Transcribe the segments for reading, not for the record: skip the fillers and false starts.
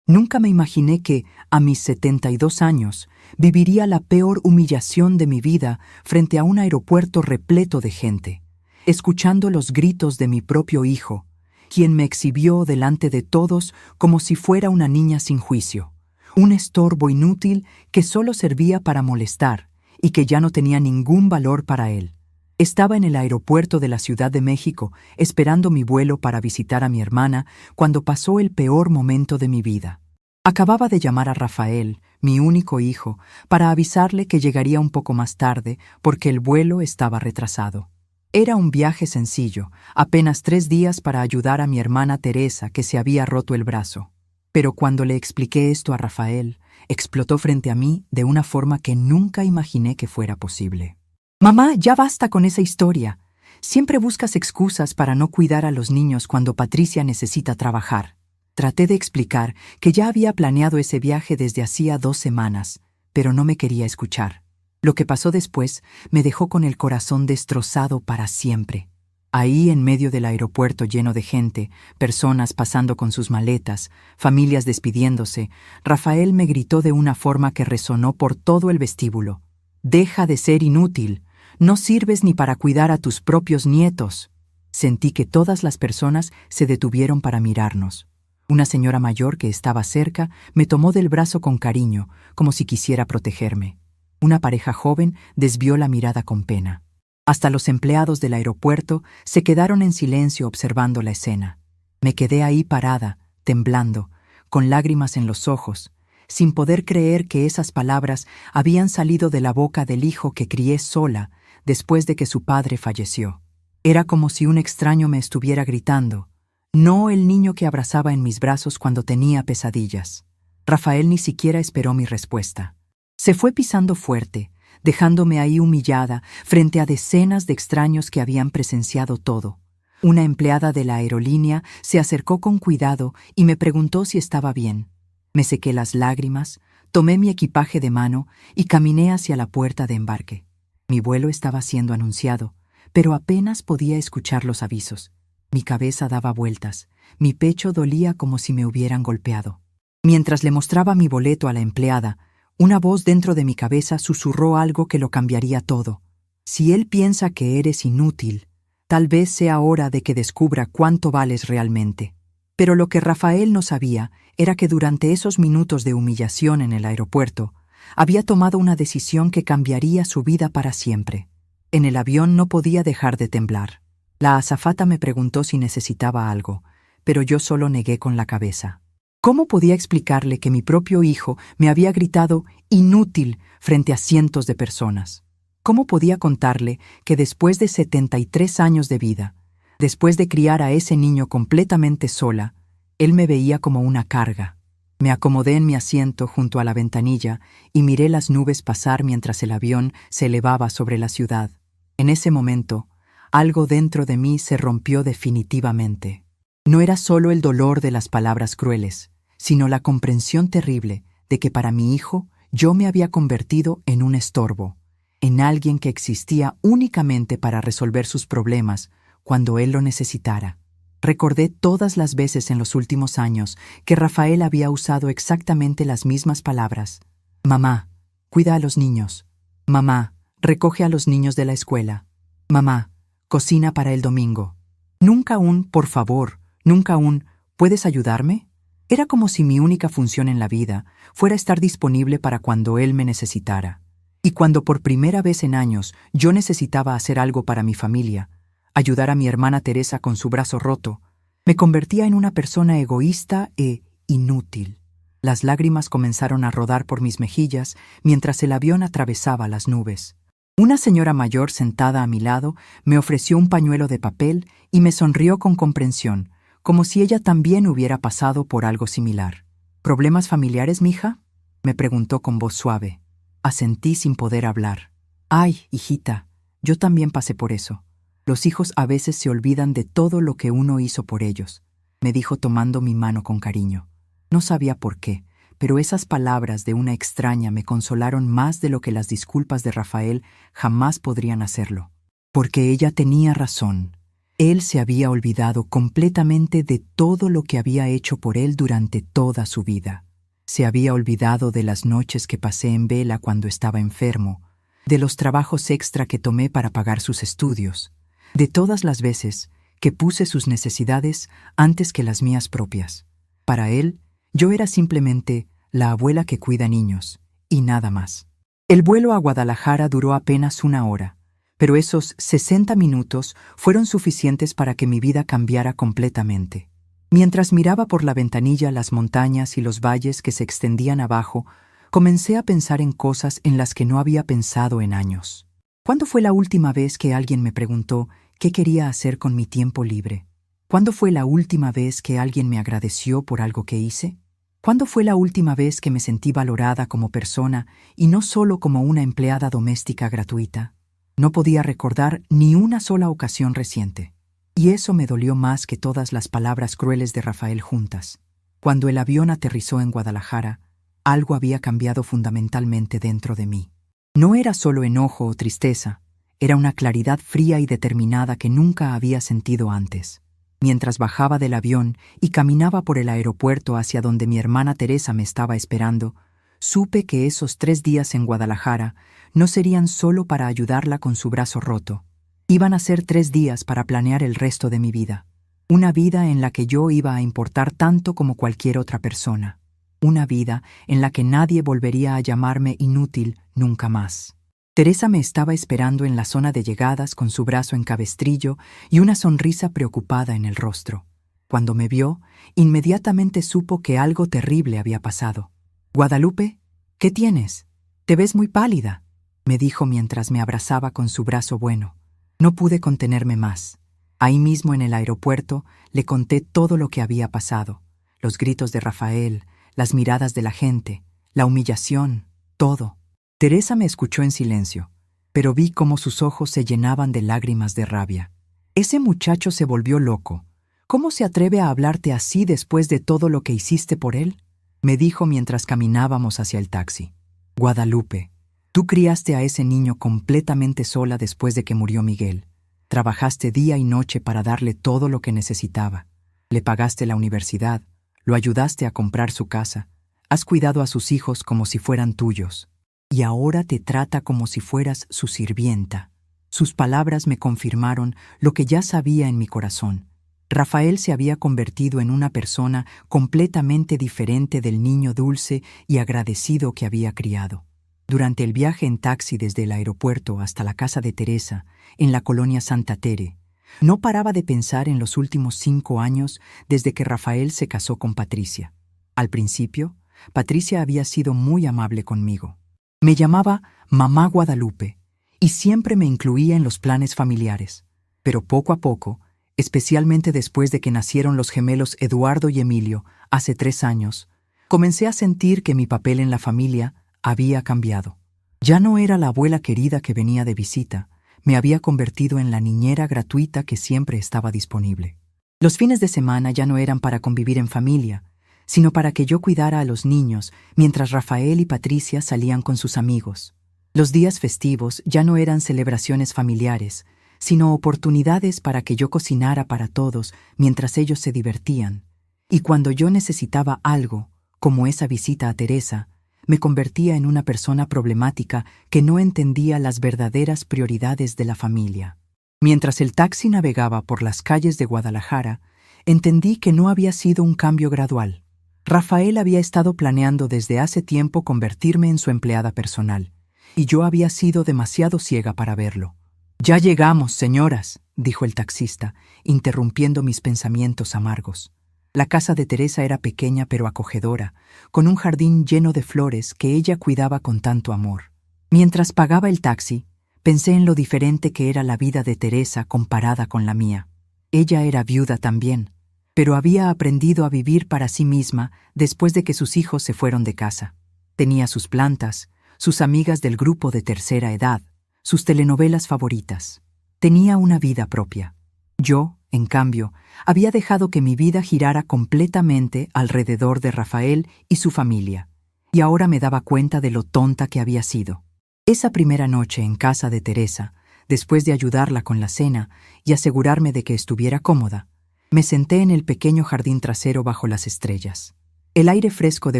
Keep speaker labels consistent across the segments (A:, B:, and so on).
A: Nunca me imaginé que, a mis 72 años, viviría la peor humillación de mi vida frente a un aeropuerto repleto de gente, escuchando los gritos de mi propio hijo, quien me exhibió delante de todos como si fuera una niña sin juicio, un estorbo inútil que solo servía para molestar y que ya no tenía ningún valor para él. Estaba en el aeropuerto de la Ciudad de México esperando mi vuelo para visitar a mi hermana cuando pasó el peor momento de mi vida. Acababa de llamar a Rafael, mi único hijo, para avisarle que llegaría un poco más tarde porque el vuelo estaba retrasado. Era un viaje sencillo, apenas 3 días para ayudar a mi hermana Teresa que se había roto el brazo. Pero cuando le expliqué esto a Rafael, explotó frente a mí de una forma que nunca imaginé que fuera posible. «Mamá, ya basta con esa historia. Siempre buscas excusas para no cuidar a los niños cuando Patricia necesita trabajar». Traté de explicar que ya había planeado ese viaje desde hacía 2 semanas, pero no me quería escuchar. Lo que pasó después me dejó con el corazón destrozado para siempre. Ahí, en medio del aeropuerto lleno de gente, personas pasando con sus maletas, familias despidiéndose, Rafael me gritó de una forma que resonó por todo el vestíbulo. «Deja de ser inútil. No sirves ni para cuidar a tus propios nietos». Sentí que todas las personas se detuvieron para mirarnos. Una señora mayor que estaba cerca me tomó del brazo con cariño, como si quisiera protegerme. Una pareja joven desvió la mirada con pena. Hasta los empleados del aeropuerto se quedaron en silencio observando la escena. Me quedé ahí parada, temblando, con lágrimas en los ojos, sin poder creer que esas palabras habían salido de la boca del hijo que crié sola después de que su padre falleció. Era como si un extraño me estuviera gritando, no el niño que abrazaba en mis brazos cuando tenía pesadillas. Rafael ni siquiera esperó mi respuesta. Se fue pisando fuerte, dejándome ahí humillada frente a decenas de extraños que habían presenciado todo. Una empleada de la aerolínea se acercó con cuidado y me preguntó si estaba bien. Me sequé las lágrimas, tomé mi equipaje de mano y caminé hacia la puerta de embarque. Mi vuelo estaba siendo anunciado, pero apenas podía escuchar los avisos. Mi cabeza daba vueltas, mi pecho dolía como si me hubieran golpeado. Mientras le mostraba mi boleto a la empleada, una voz dentro de mi cabeza susurró algo que lo cambiaría todo. Si él piensa que eres inútil, tal vez sea hora de que descubra cuánto vales realmente. Pero lo que Rafael no sabía era que durante esos minutos de humillación en el aeropuerto, había tomado una decisión que cambiaría su vida para siempre. En el avión no podía dejar de temblar. La azafata me preguntó si necesitaba algo, pero yo solo negué con la cabeza. ¿Cómo podía explicarle que mi propio hijo me había gritado inútil frente a cientos de personas? ¿Cómo podía contarle que después de 73 años de vida, después de criar a ese niño completamente sola, él me veía como una carga? Me acomodé en mi asiento junto a la ventanilla y miré las nubes pasar mientras el avión se elevaba sobre la ciudad. En ese momento, algo dentro de mí se rompió definitivamente. No era solo el dolor de las palabras crueles, sino la comprensión terrible de que para mi hijo yo me había convertido en un estorbo, en alguien que existía únicamente para resolver sus problemas cuando él lo necesitara. Recordé todas las veces en los últimos años que Rafael había usado exactamente las mismas palabras. «Mamá, cuida a los niños. Mamá, recoge a los niños de la escuela. Mamá, cocina para el domingo». Nunca un «por favor», nunca un «¿puedes ayudarme?». Era como si mi única función en la vida fuera estar disponible para cuando él me necesitara. Y cuando por primera vez en años yo necesitaba hacer algo para mi familia, ayudar a mi hermana Teresa con su brazo roto, me convertía en una persona egoísta e inútil. Las lágrimas comenzaron a rodar por mis mejillas mientras el avión atravesaba las nubes. Una señora mayor sentada a mi lado me ofreció un pañuelo de papel y me sonrió con comprensión, como si ella también hubiera pasado por algo similar. «¿Problemas familiares, mija?», me preguntó con voz suave. Asentí sin poder hablar. «Ay, hijita, yo también pasé por eso. Los hijos a veces se olvidan de todo lo que uno hizo por ellos», me dijo tomando mi mano con cariño. No sabía por qué, pero esas palabras de una extraña me consolaron más de lo que las disculpas de Rafael jamás podrían hacerlo. Porque ella tenía razón. Él se había olvidado completamente de todo lo que había hecho por él durante toda su vida. Se había olvidado de las noches que pasé en vela cuando estaba enfermo, de los trabajos extra que tomé para pagar sus estudios, de todas las veces que puse sus necesidades antes que las mías propias. Para él, yo era simplemente la abuela que cuida niños, y nada más. El vuelo a Guadalajara duró apenas 1 hora, pero esos 60 minutos fueron suficientes para que mi vida cambiara completamente. Mientras miraba por la ventanilla las montañas y los valles que se extendían abajo, comencé a pensar en cosas en las que no había pensado en años. ¿Cuándo fue la última vez que alguien me preguntó qué quería hacer con mi tiempo libre? ¿Cuándo fue la última vez que alguien me agradeció por algo que hice? ¿Cuándo fue la última vez que me sentí valorada como persona y no solo como una empleada doméstica gratuita? No podía recordar ni una sola ocasión reciente. Y eso me dolió más que todas las palabras crueles de Rafael juntas. Cuando el avión aterrizó en Guadalajara, algo había cambiado fundamentalmente dentro de mí. No era solo enojo o tristeza, era una claridad fría y determinada que nunca había sentido antes. Mientras bajaba del avión y caminaba por el aeropuerto hacia donde mi hermana Teresa me estaba esperando, supe que esos 3 días en Guadalajara no serían solo para ayudarla con su brazo roto. Iban a ser 3 días para planear el resto de mi vida. Una vida en la que yo iba a importar tanto como cualquier otra persona. Una vida en la que nadie volvería a llamarme inútil nunca más. Teresa me estaba esperando en la zona de llegadas con su brazo en cabestrillo y una sonrisa preocupada en el rostro. Cuando me vio, inmediatamente supo que algo terrible había pasado. «Guadalupe, ¿qué tienes? Te ves muy pálida», me dijo mientras me abrazaba con su brazo bueno. No pude contenerme más. Ahí mismo en el aeropuerto le conté todo lo que había pasado. Los gritos de Rafael, las miradas de la gente, la humillación, todo. Teresa me escuchó en silencio, pero vi cómo sus ojos se llenaban de lágrimas de rabia. «Ese muchacho se volvió loco. ¿Cómo se atreve a hablarte así después de todo lo que hiciste por él?», me dijo mientras caminábamos hacia el taxi. «Guadalupe, tú criaste a ese niño completamente sola después de que murió Miguel. Trabajaste día y noche para darle todo lo que necesitaba. Le pagaste la universidad, lo ayudaste a comprar su casa, has cuidado a sus hijos como si fueran tuyos. Y ahora te trata como si fueras su sirvienta». Sus palabras me confirmaron lo que ya sabía en mi corazón. Rafael se había convertido en una persona completamente diferente del niño dulce y agradecido que había criado. Durante el viaje en taxi desde el aeropuerto hasta la casa de Teresa, en la colonia Santa Tere, no paraba de pensar en los últimos 5 años desde que Rafael se casó con Patricia. Al principio, Patricia había sido muy amable conmigo. Me llamaba Mamá Guadalupe y siempre me incluía en los planes familiares. Pero poco a poco, especialmente después de que nacieron los gemelos Eduardo y Emilio hace 3 años, comencé a sentir que mi papel en la familia había cambiado. Ya no era la abuela querida que venía de visita, me había convertido en la niñera gratuita que siempre estaba disponible. Los fines de semana ya no eran para convivir en familia, sino para que yo cuidara a los niños mientras Rafael y Patricia salían con sus amigos. Los días festivos ya no eran celebraciones familiares, sino oportunidades para que yo cocinara para todos mientras ellos se divertían. Y cuando yo necesitaba algo, como esa visita a Teresa, me convertía en una persona problemática que no entendía las verdaderas prioridades de la familia. Mientras el taxi navegaba por las calles de Guadalajara, entendí que no había sido un cambio gradual. Rafael había estado planeando desde hace tiempo convertirme en su empleada personal, y yo había sido demasiado ciega para verlo. «Ya llegamos, señoras», dijo el taxista, interrumpiendo mis pensamientos amargos. La casa de Teresa era pequeña pero acogedora, con un jardín lleno de flores que ella cuidaba con tanto amor. Mientras pagaba el taxi, pensé en lo diferente que era la vida de Teresa comparada con la mía. Ella era viuda también, pero había aprendido a vivir para sí misma después de que sus hijos se fueron de casa. Tenía sus plantas, sus amigas del grupo de tercera edad, sus telenovelas favoritas. Tenía una vida propia. Yo, en cambio, había dejado que mi vida girara completamente alrededor de Rafael y su familia, y ahora me daba cuenta de lo tonta que había sido. Esa primera noche en casa de Teresa, Después de ayudarla con la cena y asegurarme de que estuviera cómoda, me senté en el pequeño jardín trasero bajo las estrellas. El aire fresco de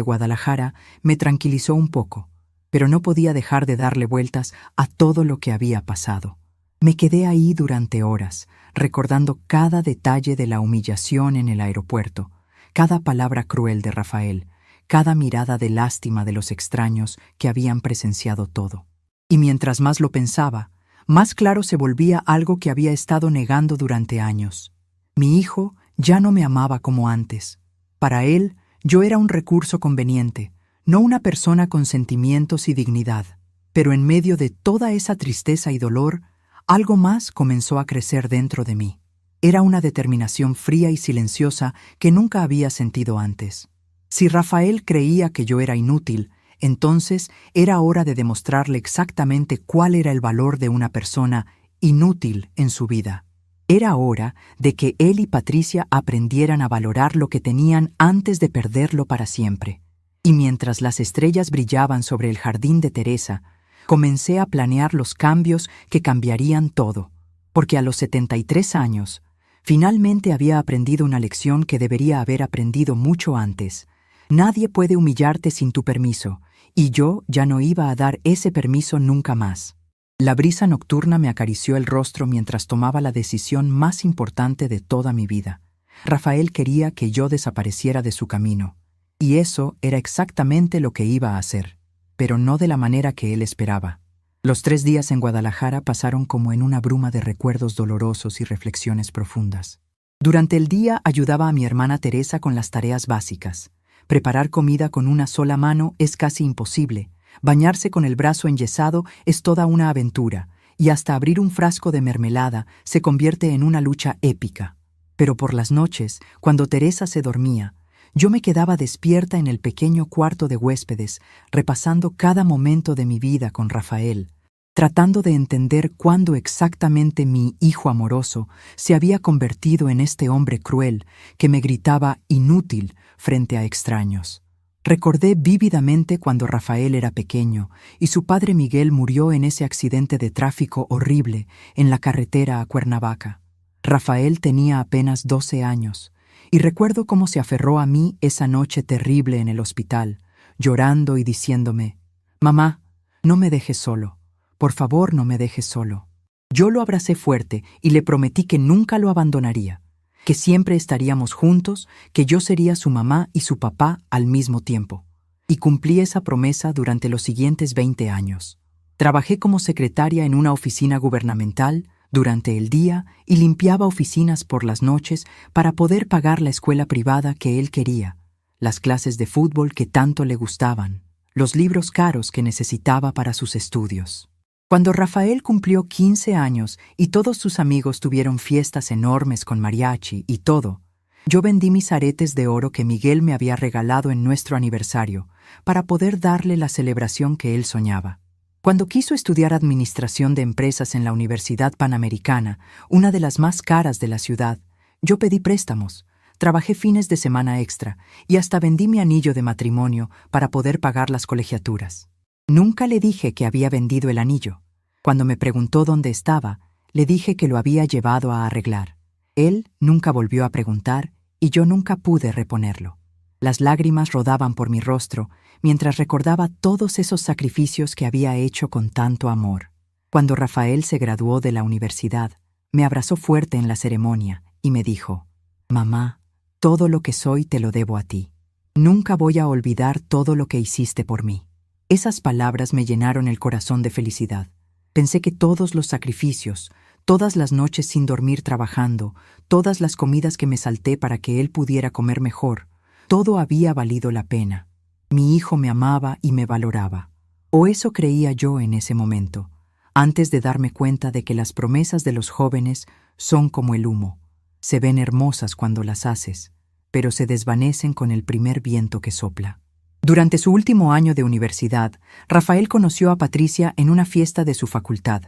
A: Guadalajara me tranquilizó un poco, pero no podía dejar de darle vueltas a todo lo que había pasado. Me quedé ahí durante horas, recordando cada detalle de la humillación en el aeropuerto, cada palabra cruel de Rafael, cada mirada de lástima de los extraños que habían presenciado todo. Y mientras más lo pensaba, más claro se volvía algo que había estado negando durante años. Mi hijo ya no me amaba como antes. Para él, yo era un recurso conveniente, no una persona con sentimientos y dignidad. Pero en medio de toda esa tristeza y dolor, algo más comenzó a crecer dentro de mí. Era una determinación fría y silenciosa que nunca había sentido antes. Si Rafael creía que yo era inútil, entonces era hora de demostrarle exactamente cuál era el valor de una persona inútil en su vida. Era hora de que él y Patricia aprendieran a valorar lo que tenían antes de perderlo para siempre. Y mientras las estrellas brillaban sobre el jardín de Teresa, comencé a planear los cambios que cambiarían todo, porque a los 73 años, finalmente había aprendido una lección que debería haber aprendido mucho antes. Nadie puede humillarte sin tu permiso, y yo ya no iba a dar ese permiso nunca más. La brisa nocturna me acarició el rostro mientras tomaba la decisión más importante de toda mi vida. Rafael quería que yo desapareciera de su camino, y eso era exactamente lo que iba a hacer, pero no de la manera que él esperaba. Los 3 días en Guadalajara pasaron como en una bruma de recuerdos dolorosos y reflexiones profundas. Durante el día ayudaba a mi hermana Teresa con las tareas básicas. Preparar comida con una sola mano es casi imposible. Bañarse con el brazo enyesado es toda una aventura, y hasta abrir un frasco de mermelada se convierte en una lucha épica. Pero por las noches, cuando Teresa se dormía, yo me quedaba despierta en el pequeño cuarto de huéspedes, repasando cada momento de mi vida con Rafael, tratando de entender cuándo exactamente mi hijo amoroso se había convertido en este hombre cruel que me gritaba inútil frente a extraños. Recordé vívidamente cuando Rafael era pequeño y su padre Miguel murió en ese accidente de tráfico horrible en la carretera a Cuernavaca. Rafael tenía apenas 12 años y recuerdo cómo se aferró a mí esa noche terrible en el hospital, llorando y diciéndome: «Mamá, no me dejes solo. Por favor, no me dejes solo». Yo lo abracé fuerte y le prometí que nunca lo abandonaría, que siempre estaríamos juntos, que yo sería su mamá y su papá al mismo tiempo. Y cumplí esa promesa durante los siguientes 20 años. Trabajé como secretaria en una oficina gubernamental durante el día y limpiaba oficinas por las noches para poder pagar la escuela privada que él quería, las clases de fútbol que tanto le gustaban, los libros caros que necesitaba para sus estudios. Cuando Rafael cumplió 15 años y todos sus amigos tuvieron fiestas enormes con mariachi y todo, yo vendí mis aretes de oro que Miguel me había regalado en nuestro aniversario para poder darle la celebración que él soñaba. Cuando quiso estudiar administración de empresas en la Universidad Panamericana, una de las más caras de la ciudad, yo pedí préstamos, trabajé fines de semana extra y hasta vendí mi anillo de matrimonio para poder pagar las colegiaturas. Nunca le dije que había vendido el anillo. Cuando me preguntó dónde estaba, le dije que lo había llevado a arreglar. Él nunca volvió a preguntar y yo nunca pude reponerlo. Las lágrimas rodaban por mi rostro mientras recordaba todos esos sacrificios que había hecho con tanto amor. Cuando Rafael se graduó de la universidad, me abrazó fuerte en la ceremonia y me dijo: «Mamá, todo lo que soy te lo debo a ti. Nunca voy a olvidar todo lo que hiciste por mí». Esas palabras me llenaron el corazón de felicidad. Pensé que todos los sacrificios, todas las noches sin dormir trabajando, todas las comidas que me salté para que él pudiera comer mejor, todo había valido la pena. Mi hijo me amaba y me valoraba. O eso creía yo en ese momento, antes de darme cuenta de que las promesas de los jóvenes son como el humo. Se ven hermosas cuando las haces, pero se desvanecen con el primer viento que sopla. Durante su último año de universidad, Rafael conoció a Patricia en una fiesta de su facultad.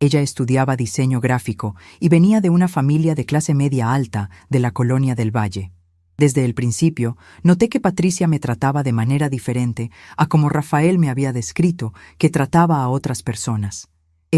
A: Ella estudiaba diseño gráfico y venía de una familia de clase media alta de la Colonia del Valle. Desde el principio, noté que Patricia me trataba de manera diferente a como Rafael me había descrito que trataba a otras personas.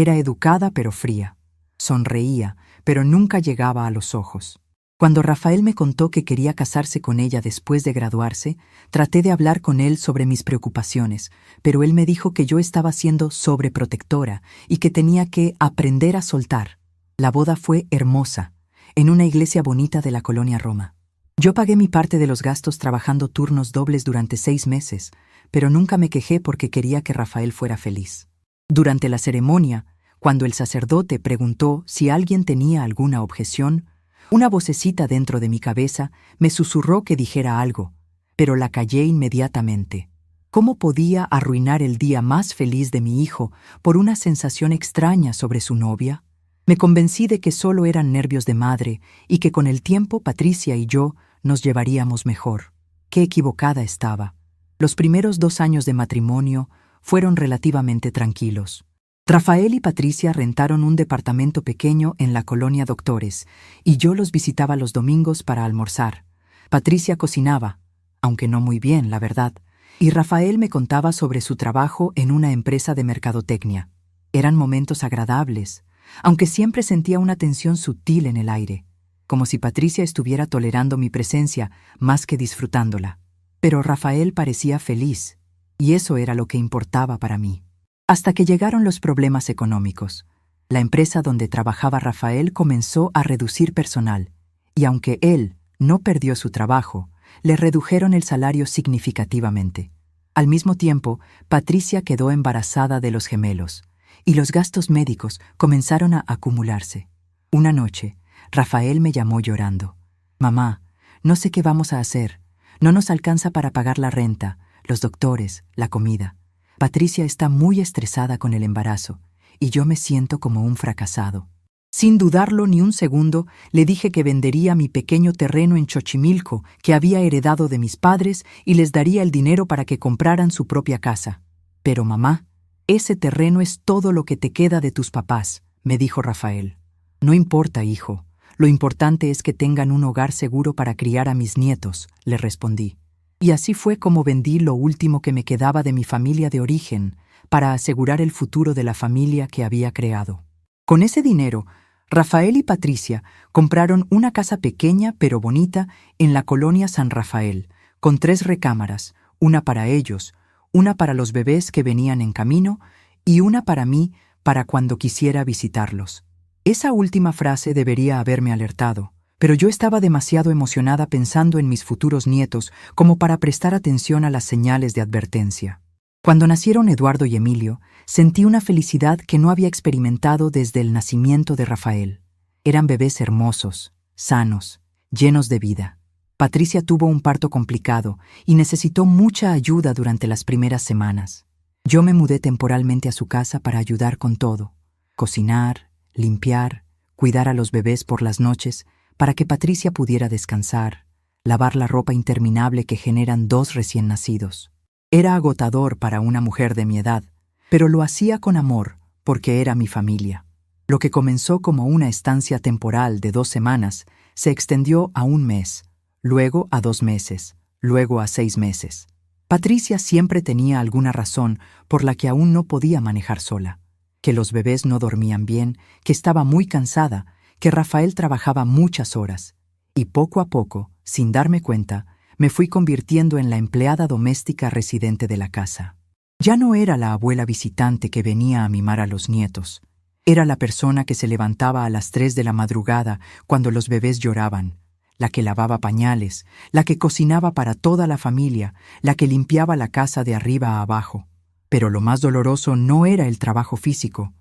A: Era educada pero fría. Sonreía, pero nunca llegaba a los ojos. Cuando Rafael me contó que quería casarse con ella después de graduarse, traté de hablar con él sobre mis preocupaciones, pero él me dijo que yo estaba siendo sobreprotectora y que tenía que aprender a soltar. La boda fue hermosa, en una iglesia bonita de la colonia Roma. Yo pagué mi parte de los gastos trabajando turnos dobles durante 6 meses, pero nunca me quejé porque quería que Rafael fuera feliz. Durante la ceremonia, cuando el sacerdote preguntó si alguien tenía alguna objeción, una vocecita dentro de mi cabeza me susurró que dijera algo, pero la callé inmediatamente. ¿Cómo podía arruinar el día más feliz de mi hijo por una sensación extraña sobre su novia? Me convencí de que solo eran nervios de madre y que con el tiempo Patricia y yo nos llevaríamos mejor. Qué equivocada estaba. Los primeros 2 años de matrimonio fueron relativamente tranquilos. Rafael y Patricia rentaron un departamento pequeño en la colonia Doctores, y yo los visitaba los domingos para almorzar. Patricia cocinaba, aunque no muy bien, la verdad, y Rafael me contaba sobre su trabajo en una empresa de mercadotecnia. Eran momentos agradables, aunque siempre sentía una tensión sutil en el aire, como si Patricia estuviera tolerando mi presencia más que disfrutándola. Pero Rafael parecía feliz, y eso era lo que importaba para mí. Hasta que llegaron los problemas económicos. La empresa donde trabajaba Rafael comenzó a reducir personal, y aunque él no perdió su trabajo, le redujeron el salario significativamente. Al mismo tiempo, Patricia quedó embarazada de los gemelos, y los gastos médicos comenzaron a acumularse. Una noche, Rafael me llamó llorando. «Mamá, no sé qué vamos a hacer. No nos alcanza para pagar la renta, los doctores, la comida. Patricia está muy estresada con el embarazo, y yo me siento como un fracasado». Sin dudarlo ni un segundo, le dije que vendería mi pequeño terreno en Xochimilco que había heredado de mis padres y les daría el dinero para que compraran su propia casa. «Pero mamá, ese terreno es todo lo que te queda de tus papás», me dijo Rafael. «No importa, hijo. Lo importante es que tengan un hogar seguro para criar a mis nietos», le respondí. Y así fue como vendí lo último que me quedaba de mi familia de origen para asegurar el futuro de la familia que había creado. Con ese dinero, Rafael y Patricia compraron una casa pequeña pero bonita en la colonia San Rafael, con 3 recámaras, una para ellos, una para los bebés que venían en camino y una para mí para cuando quisiera visitarlos. Esa última frase debería haberme alertado, pero yo estaba demasiado emocionada pensando en mis futuros nietos como para prestar atención a las señales de advertencia. Cuando nacieron Eduardo y Emilio, sentí una felicidad que no había experimentado desde el nacimiento de Rafael. Eran bebés hermosos, sanos, llenos de vida. Patricia tuvo un parto complicado y necesitó mucha ayuda durante las primeras semanas. Yo me mudé temporalmente a su casa para ayudar con todo: cocinar, limpiar, cuidar a los bebés por las noches, para que Patricia pudiera descansar, lavar la ropa interminable que generan 2 recién nacidos. Era agotador para una mujer de mi edad, pero lo hacía con amor porque era mi familia. Lo que comenzó como una estancia temporal de 2 semanas se extendió a 1 mes, luego a 2 meses, luego a 6 meses. Patricia siempre tenía alguna razón por la que aún no podía manejar sola: que los bebés no dormían bien, que estaba muy cansada, que Rafael trabajaba muchas horas, y poco a poco, sin darme cuenta, me fui convirtiendo en la empleada doméstica residente de la casa. Ya no era la abuela visitante que venía a mimar a los nietos. Era la persona que se levantaba a las 3 de la madrugada cuando los bebés lloraban, la que lavaba pañales, la que cocinaba para toda la familia, la que limpiaba la casa de arriba a abajo. Pero lo más doloroso no era el trabajo físico.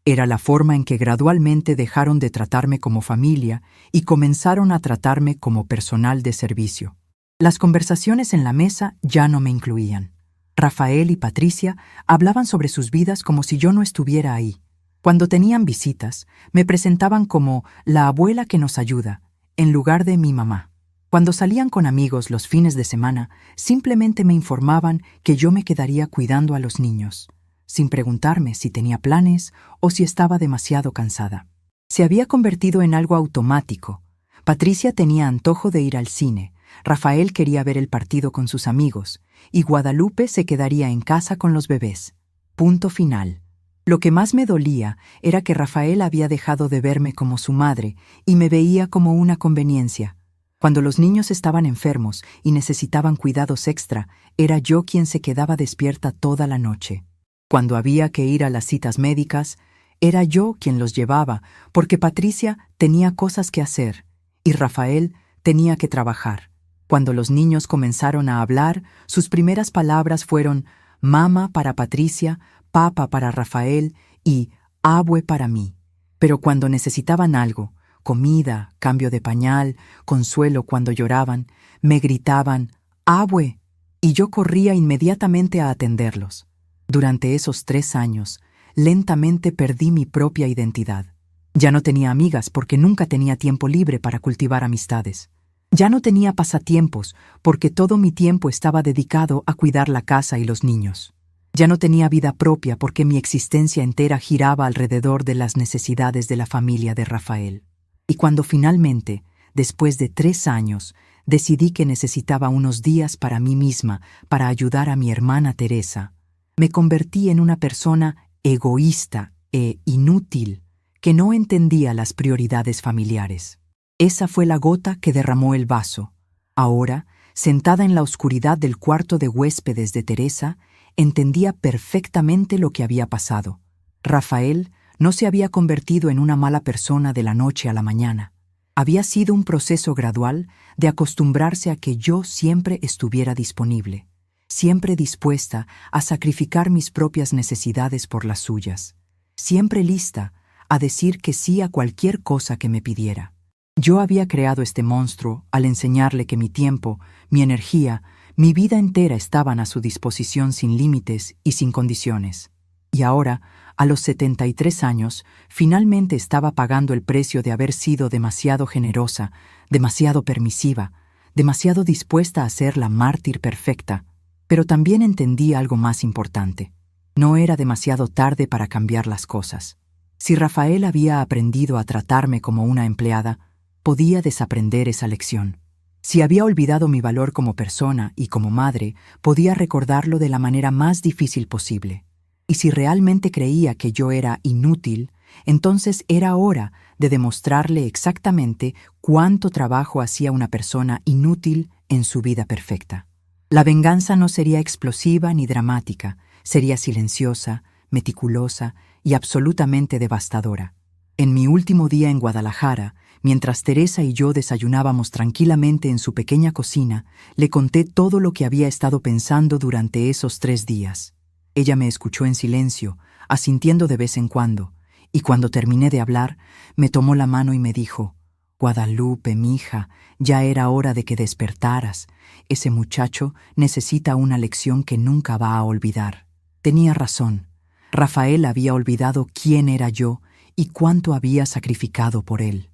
A: Era la forma en que gradualmente dejaron de tratarme como familia y comenzaron a tratarme como personal de servicio. Las conversaciones en la mesa ya no me incluían. Rafael y Patricia hablaban sobre sus vidas como si yo no estuviera ahí. Cuando tenían visitas, me presentaban como la abuela que nos ayuda, en lugar de mi mamá. Cuando salían con amigos los fines de semana, simplemente me informaban que yo me quedaría cuidando a los niños, sin preguntarme si tenía planes o si estaba demasiado cansada. Se había convertido en algo automático. Patricia tenía antojo de ir al cine, Rafael quería ver el partido con sus amigos, y Guadalupe se quedaría en casa con los bebés. Punto final. Lo que más me dolía era que Rafael había dejado de verme como su madre y me veía como una conveniencia. Cuando los niños estaban enfermos y necesitaban cuidados extra, era yo quien se quedaba despierta toda la noche. Cuando había que ir a las citas médicas, era yo quien los llevaba, porque Patricia tenía cosas que hacer y Rafael tenía que trabajar. Cuando los niños comenzaron a hablar, sus primeras palabras fueron «mama» para Patricia, «papa» para Rafael y «abue» para mí. Pero cuando necesitaban algo, comida, cambio de pañal, consuelo cuando lloraban, me gritaban «abue» y yo corría inmediatamente a atenderlos. Durante esos 3 años, lentamente perdí mi propia identidad. Ya no tenía amigas porque nunca tenía tiempo libre para cultivar amistades. Ya no tenía pasatiempos porque todo mi tiempo estaba dedicado a cuidar la casa y los niños. Ya no tenía vida propia porque mi existencia entera giraba alrededor de las necesidades de la familia de Rafael. Y cuando finalmente, después de 3 años, decidí que necesitaba unos días para mí misma para ayudar a mi hermana Teresa, me convertí en una persona egoísta e inútil que no entendía las prioridades familiares. Esa fue la gota que derramó el vaso. Ahora, sentada en la oscuridad del cuarto de huéspedes de Teresa, entendía perfectamente lo que había pasado. Rafael no se había convertido en una mala persona de la noche a la mañana. Había sido un proceso gradual de acostumbrarse a que yo siempre estuviera disponible, siempre dispuesta a sacrificar mis propias necesidades por las suyas, siempre lista a decir que sí a cualquier cosa que me pidiera. Yo había creado este monstruo al enseñarle que mi tiempo, mi energía, mi vida entera estaban a su disposición sin límites y sin condiciones. Y ahora, a los 73 años, finalmente estaba pagando el precio de haber sido demasiado generosa, demasiado permisiva, demasiado dispuesta a ser la mártir perfecta. Pero también entendí algo más importante. No era demasiado tarde para cambiar las cosas. Si Rafael había aprendido a tratarme como una empleada, podía desaprender esa lección. Si había olvidado mi valor como persona y como madre, podía recordarlo de la manera más difícil posible. Y si realmente creía que yo era inútil, entonces era hora de demostrarle exactamente cuánto trabajo hacía una persona inútil en su vida perfecta. La venganza no sería explosiva ni dramática, sería silenciosa, meticulosa y absolutamente devastadora. En mi último día en Guadalajara, mientras Teresa y yo desayunábamos tranquilamente en su pequeña cocina, le conté todo lo que había estado pensando durante esos 3 días. Ella me escuchó en silencio, asintiendo de vez en cuando, y cuando terminé de hablar, me tomó la mano y me dijo: «Guadalupe, mija, ya era hora de que despertaras. Ese muchacho necesita una lección que nunca va a olvidar». Tenía razón. Rafael había olvidado quién era yo y cuánto había sacrificado por él.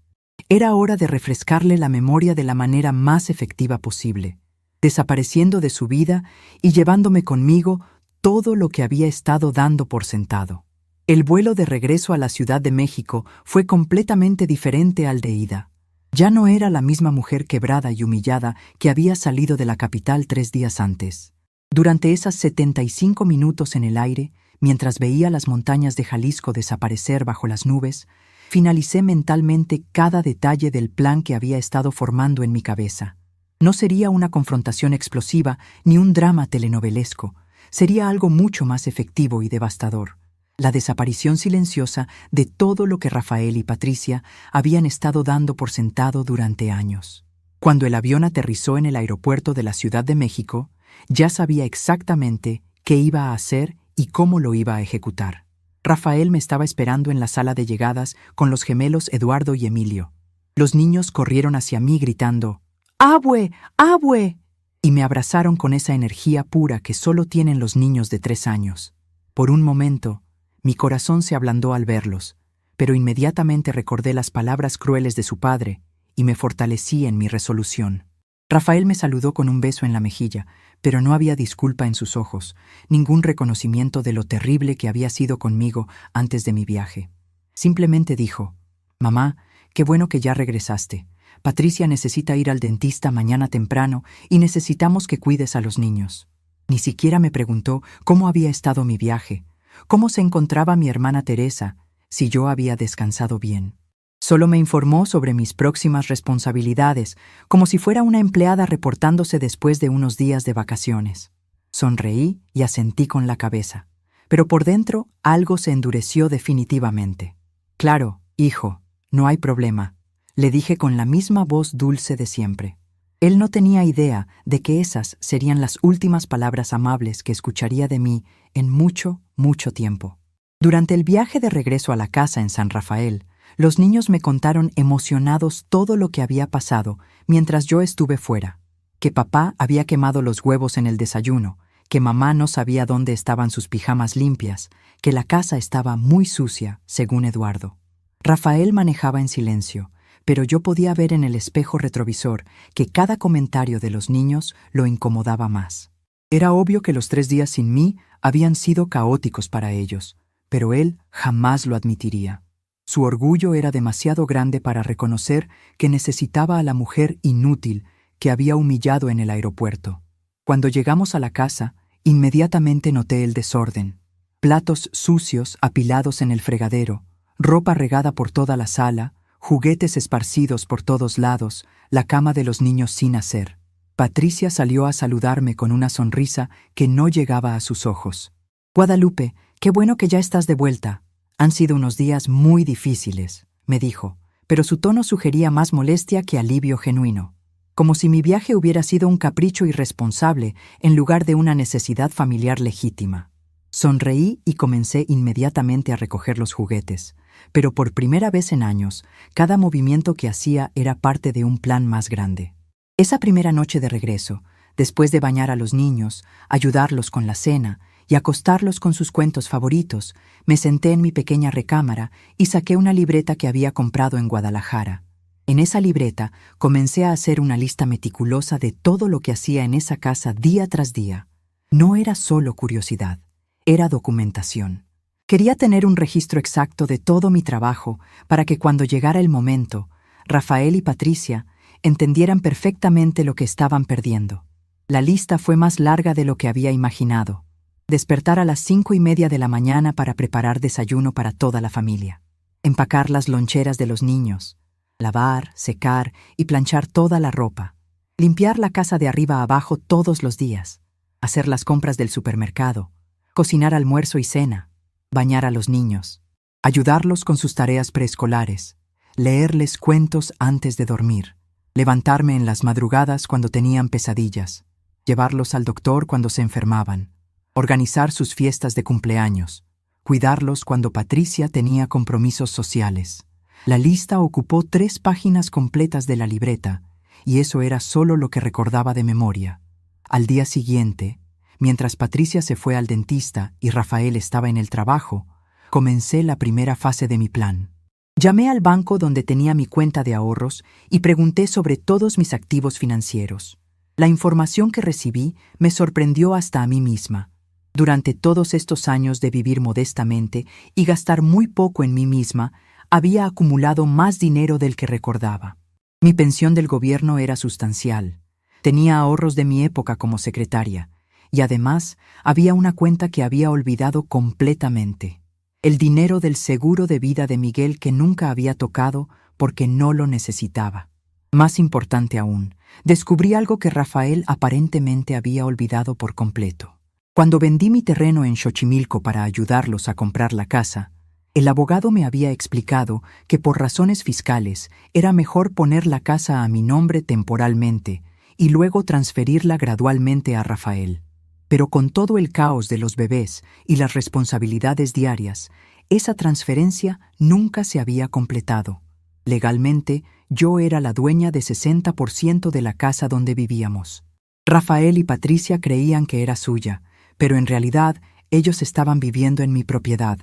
A: Era hora de refrescarle la memoria de la manera más efectiva posible, desapareciendo de su vida y llevándome conmigo todo lo que había estado dando por sentado. El vuelo de regreso a la Ciudad de México fue completamente diferente al de ida. Ya no era la misma mujer quebrada y humillada que había salido de la capital 3 días antes. Durante esas 75 minutos en el aire, mientras veía las montañas de Jalisco desaparecer bajo las nubes, finalicé mentalmente cada detalle del plan que había estado formando en mi cabeza. No sería una confrontación explosiva ni un drama telenovelesco. Sería algo mucho más efectivo y devastador. La desaparición silenciosa de todo lo que Rafael y Patricia habían estado dando por sentado durante años. Cuando el avión aterrizó en el aeropuerto de la Ciudad de México, ya sabía exactamente qué iba a hacer y cómo lo iba a ejecutar. Rafael me estaba esperando en la sala de llegadas con los gemelos Eduardo y Emilio. Los niños corrieron hacia mí gritando «¡Abue! ¡Abue!» y me abrazaron con esa energía pura que solo tienen los niños de 3 años. Por un momento, mi corazón se ablandó al verlos, pero inmediatamente recordé las palabras crueles de su padre y me fortalecí en mi resolución. Rafael me saludó con un beso en la mejilla, pero no había disculpa en sus ojos, ningún reconocimiento de lo terrible que había sido conmigo antes de mi viaje. Simplemente dijo: «Mamá, qué bueno que ya regresaste. Patricia necesita ir al dentista mañana temprano y necesitamos que cuides a los niños». Ni siquiera me preguntó cómo había estado mi viaje, ¿Cómo se encontraba mi hermana Teresa? Si yo había descansado bien. Solo me informó sobre mis próximas responsabilidades, como si fuera una empleada reportándose después de unos días de vacaciones. Sonreí y asentí con la cabeza, pero por dentro algo se endureció definitivamente. Claro, hijo, no hay problema, le dije con la misma voz dulce de siempre. Él no tenía idea de que esas serían las últimas palabras amables que escucharía de mí en mucho, mucho tiempo. Durante el viaje de regreso a la casa en San Rafael, los niños me contaron emocionados todo lo que había pasado mientras yo estuve fuera. Que papá había quemado los huevos en el desayuno, que mamá no sabía dónde estaban sus pijamas limpias, que la casa estaba muy sucia, según Eduardo. Rafael manejaba en silencio, pero yo podía ver en el espejo retrovisor que cada comentario de los niños lo incomodaba más. Era obvio que los 3 días sin mí habían sido caóticos para ellos, pero él jamás lo admitiría. Su orgullo era demasiado grande para reconocer que necesitaba a la mujer inútil que había humillado en el aeropuerto. Cuando llegamos a la casa, inmediatamente noté el desorden. Platos sucios apilados en el fregadero, ropa regada por toda la sala, juguetes esparcidos por todos lados, la cama de los niños sin hacer. Patricia salió a saludarme con una sonrisa que no llegaba a sus ojos. «Guadalupe, qué bueno que ya estás de vuelta. Han sido unos días muy difíciles», me dijo, pero su tono sugería más molestia que alivio genuino, como si mi viaje hubiera sido un capricho irresponsable en lugar de una necesidad familiar legítima. Sonreí y comencé inmediatamente a recoger los juguetes, pero por primera vez en años, cada movimiento que hacía era parte de un plan más grande. Esa primera noche de regreso, después de bañar a los niños, ayudarlos con la cena y acostarlos con sus cuentos favoritos, me senté en mi pequeña recámara y saqué una libreta que había comprado en Guadalajara. En esa libreta comencé a hacer una lista meticulosa de todo lo que hacía en esa casa día tras día. No era solo curiosidad, era documentación. Quería tener un registro exacto de todo mi trabajo para que cuando llegara el momento, Rafael y Patricia entendieran perfectamente lo que estaban perdiendo. La lista fue más larga de lo que había imaginado. Despertar a las 5:30 de la mañana para preparar desayuno para toda la familia. Empacar las loncheras de los niños. Lavar, secar y planchar toda la ropa. Limpiar la casa de arriba a abajo todos los días. Hacer las compras del supermercado. Cocinar almuerzo y cena. Bañar a los niños. Ayudarlos con sus tareas preescolares. Leerles cuentos antes de dormir. Levantarme en las madrugadas cuando tenían pesadillas. Llevarlos al doctor cuando se enfermaban. Organizar sus fiestas de cumpleaños. Cuidarlos cuando Patricia tenía compromisos sociales. La lista ocupó 3 páginas completas de la libreta, y eso era solo lo que recordaba de memoria. Al día siguiente, mientras Patricia se fue al dentista y Rafael estaba en el trabajo, comencé la primera fase de mi plan. Llamé al banco donde tenía mi cuenta de ahorros y pregunté sobre todos mis activos financieros. La información que recibí me sorprendió hasta a mí misma. Durante todos estos años de vivir modestamente y gastar muy poco en mí misma, había acumulado más dinero del que recordaba. Mi pensión del gobierno era sustancial. Tenía ahorros de mi época como secretaria, y además había una cuenta que había olvidado completamente. El dinero del seguro de vida de Miguel que nunca había tocado porque no lo necesitaba. Más importante aún, descubrí algo que Rafael aparentemente había olvidado por completo. Cuando vendí mi terreno en Xochimilco para ayudarlos a comprar la casa, el abogado me había explicado que por razones fiscales era mejor poner la casa a mi nombre temporalmente y luego transferirla gradualmente a Rafael. Pero con todo el caos de los bebés y las responsabilidades diarias, esa transferencia nunca se había completado. Legalmente, yo era la dueña de 60% de la casa donde vivíamos. Rafael y Patricia creían que era suya, pero en realidad ellos estaban viviendo en mi propiedad.